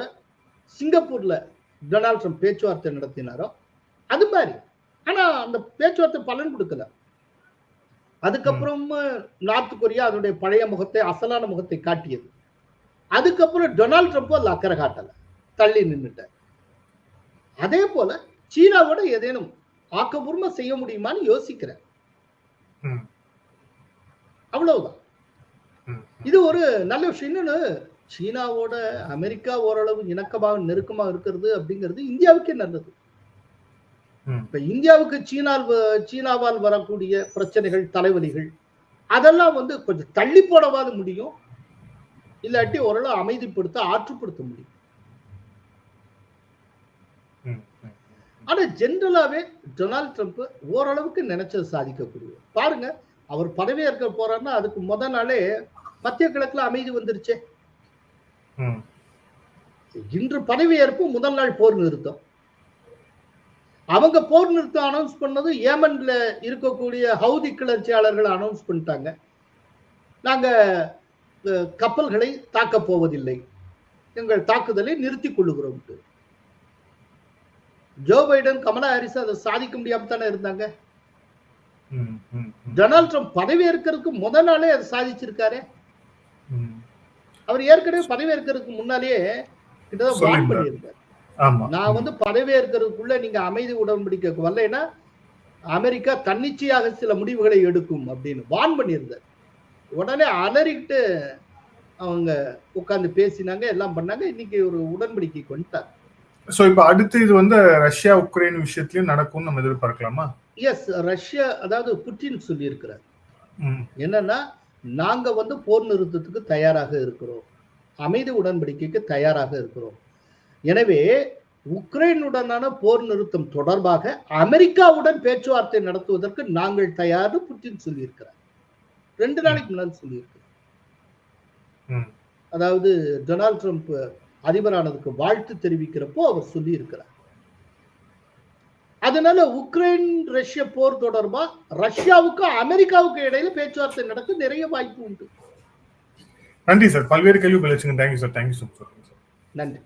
சிங்கப்பூர்ல டொனால்ட் ட்ரம்ப் பேச்சுவார்த்தை நடத்தினாரோ அது மாதிரி. ஆனா அந்த பேச்சுவார்த்தை பலன் கொடுக்கல. அதுக்கப்புறம் நார்த் கொரியா அதனுடைய பழைய முகத்தை, அசலான முகத்தை காட்டியது. அதுக்கப்புறம் டொனால்ட் ட்ரம்ப் அதுல அக்கறை காட்டல, தள்ளி நின்றுட்டார். அதே போல சீனாவோட ஏதேனும் ஆக்கப்பூர்வமா செய்ய முடியுமான்னு யோசிக்கிறேன். அவ்வளவுதான். இது ஒரு நல்ல விஷயம். இன்னொன்னு, சீனாவோட அமெரிக்கா ஓரளவு இணக்கமாக நெருக்கமாக இருக்கிறது அப்படிங்கிறது இந்தியாவுக்கே நல்லது. இப்ப இந்தியாவுக்கு சீனாவால் வரக்கூடிய பிரச்சனைகள், தலைவலிகள் அதெல்லாம் வந்து கொஞ்சம் தள்ளி போடவாது முடியும், இல்லாட்டி ஓரளவு அமைதிப்படுத்த, ஆற்றுப்படுத்த முடியும். ஆனா ஜெனரலாவே டொனால்ட் ட்ரம்ப் ஓரளவுக்கு நினைச்சது சாதிக்கக்கூடிய. பாருங்க, அவர் பதவியேற்க போறாருன்னா அதுக்கு முதல் நாளே மத்திய கிழக்குல அமைதி வந்துருச்சே. இன்று பதவியேற்பு, முதல் நாள் போர் நிறுத்தம். அவங்க போர் நிறுத்தம் அனௌன்ஸ் பண்ணது ஏமன்ல இருக்கக்கூடிய ஹவுதி கிளர்ச்சியாளர்கள் அனௌன்ஸ் பண்ணிட்டாங்க, நாங்க கப்பல்களை தாக்க போவதில்லை, எங்கள் தாக்குதலை நிறுத்திக் கொள்ளுகிறோம். ஜோ பைடன், கமலா ஹாரிஸ் அதை சாதிக்க முடியாம தானே இருந்தாங்க. டொனால்ட் ட்ரம்ப் பதவியேற்கிறதுக்கு முதல் நாளே அதை சாதிச்சிருக்காரு. அவர் ஏற்கனவே பதவியேற்கிறதுக்கு முன்னாலேயே கிட்டத்தட்ட வார்ன் பண்ணியிருக்காரு, நான் வந்து பதவியேற்கிறதுக்குள்ள நீங்க அமைதி உடன்படிக்கைக்கு வரலைன்னா அமெரிக்கா தன்னிச்சையாக சில முடிவுகளை எடுக்கும் அப்படின்னு வார்ன் பண்ணியிருந்தார். உடனே அலறிக்கிட்டு அவங்க உட்கார்ந்து பேசினாங்க, எல்லாம் பண்ணாங்க. இன்னைக்கு ஒரு உடன்படிக்கைக்கு வந்துட்டார். சோ இப்ப அடுத்து இது வந்து ரஷ்யா உக்ரைன் விஷயத்திலயும் நடக்கும் நம்ம எதிர்பார்க்கலாமா? எஸ், ரஷ்யா, அதாவது புட்டின் சொல்லி இருக்கிறார் என்னன்னா, நாங்க வந்து போர் நிறுத்தத்துக்கு தயாராக இருக்கிறோம், அமைதி உடன்படிக்கைக்கு தயாராக இருக்கிறோம். எனவே உக்ரைனுடனான போர் நிறுத்தம் தொடர்பாக அமெரிக்காவுடன் பேச்சுவார்த்தை நடத்துவதற்கு நாங்கள் தயார் புட்டின் சொல்லியிருக்கிறார். 2 நாளைக்கு முன்னாடி சொல்லியிருக்கிறார். அதாவது டொனால்ட் ட்ரம்ப் அதிபரானதுக்கு வாழ்த்து தெரிவிக்கிறப்போ அவர் சொல்லி இருக்கிறார். அதனால உக்ரைன் ரஷ்ய போர் தொடர்பா ரஷ்யாவுக்கும் அமெரிக்காவுக்கும் இடையில பேச்சுவார்த்தை நடக்க நிறைய வாய்ப்பு உண்டு. நன்றி சார், பல்வேறு கேள்விகள். Thank you sir. Thank you sir. நன்றி.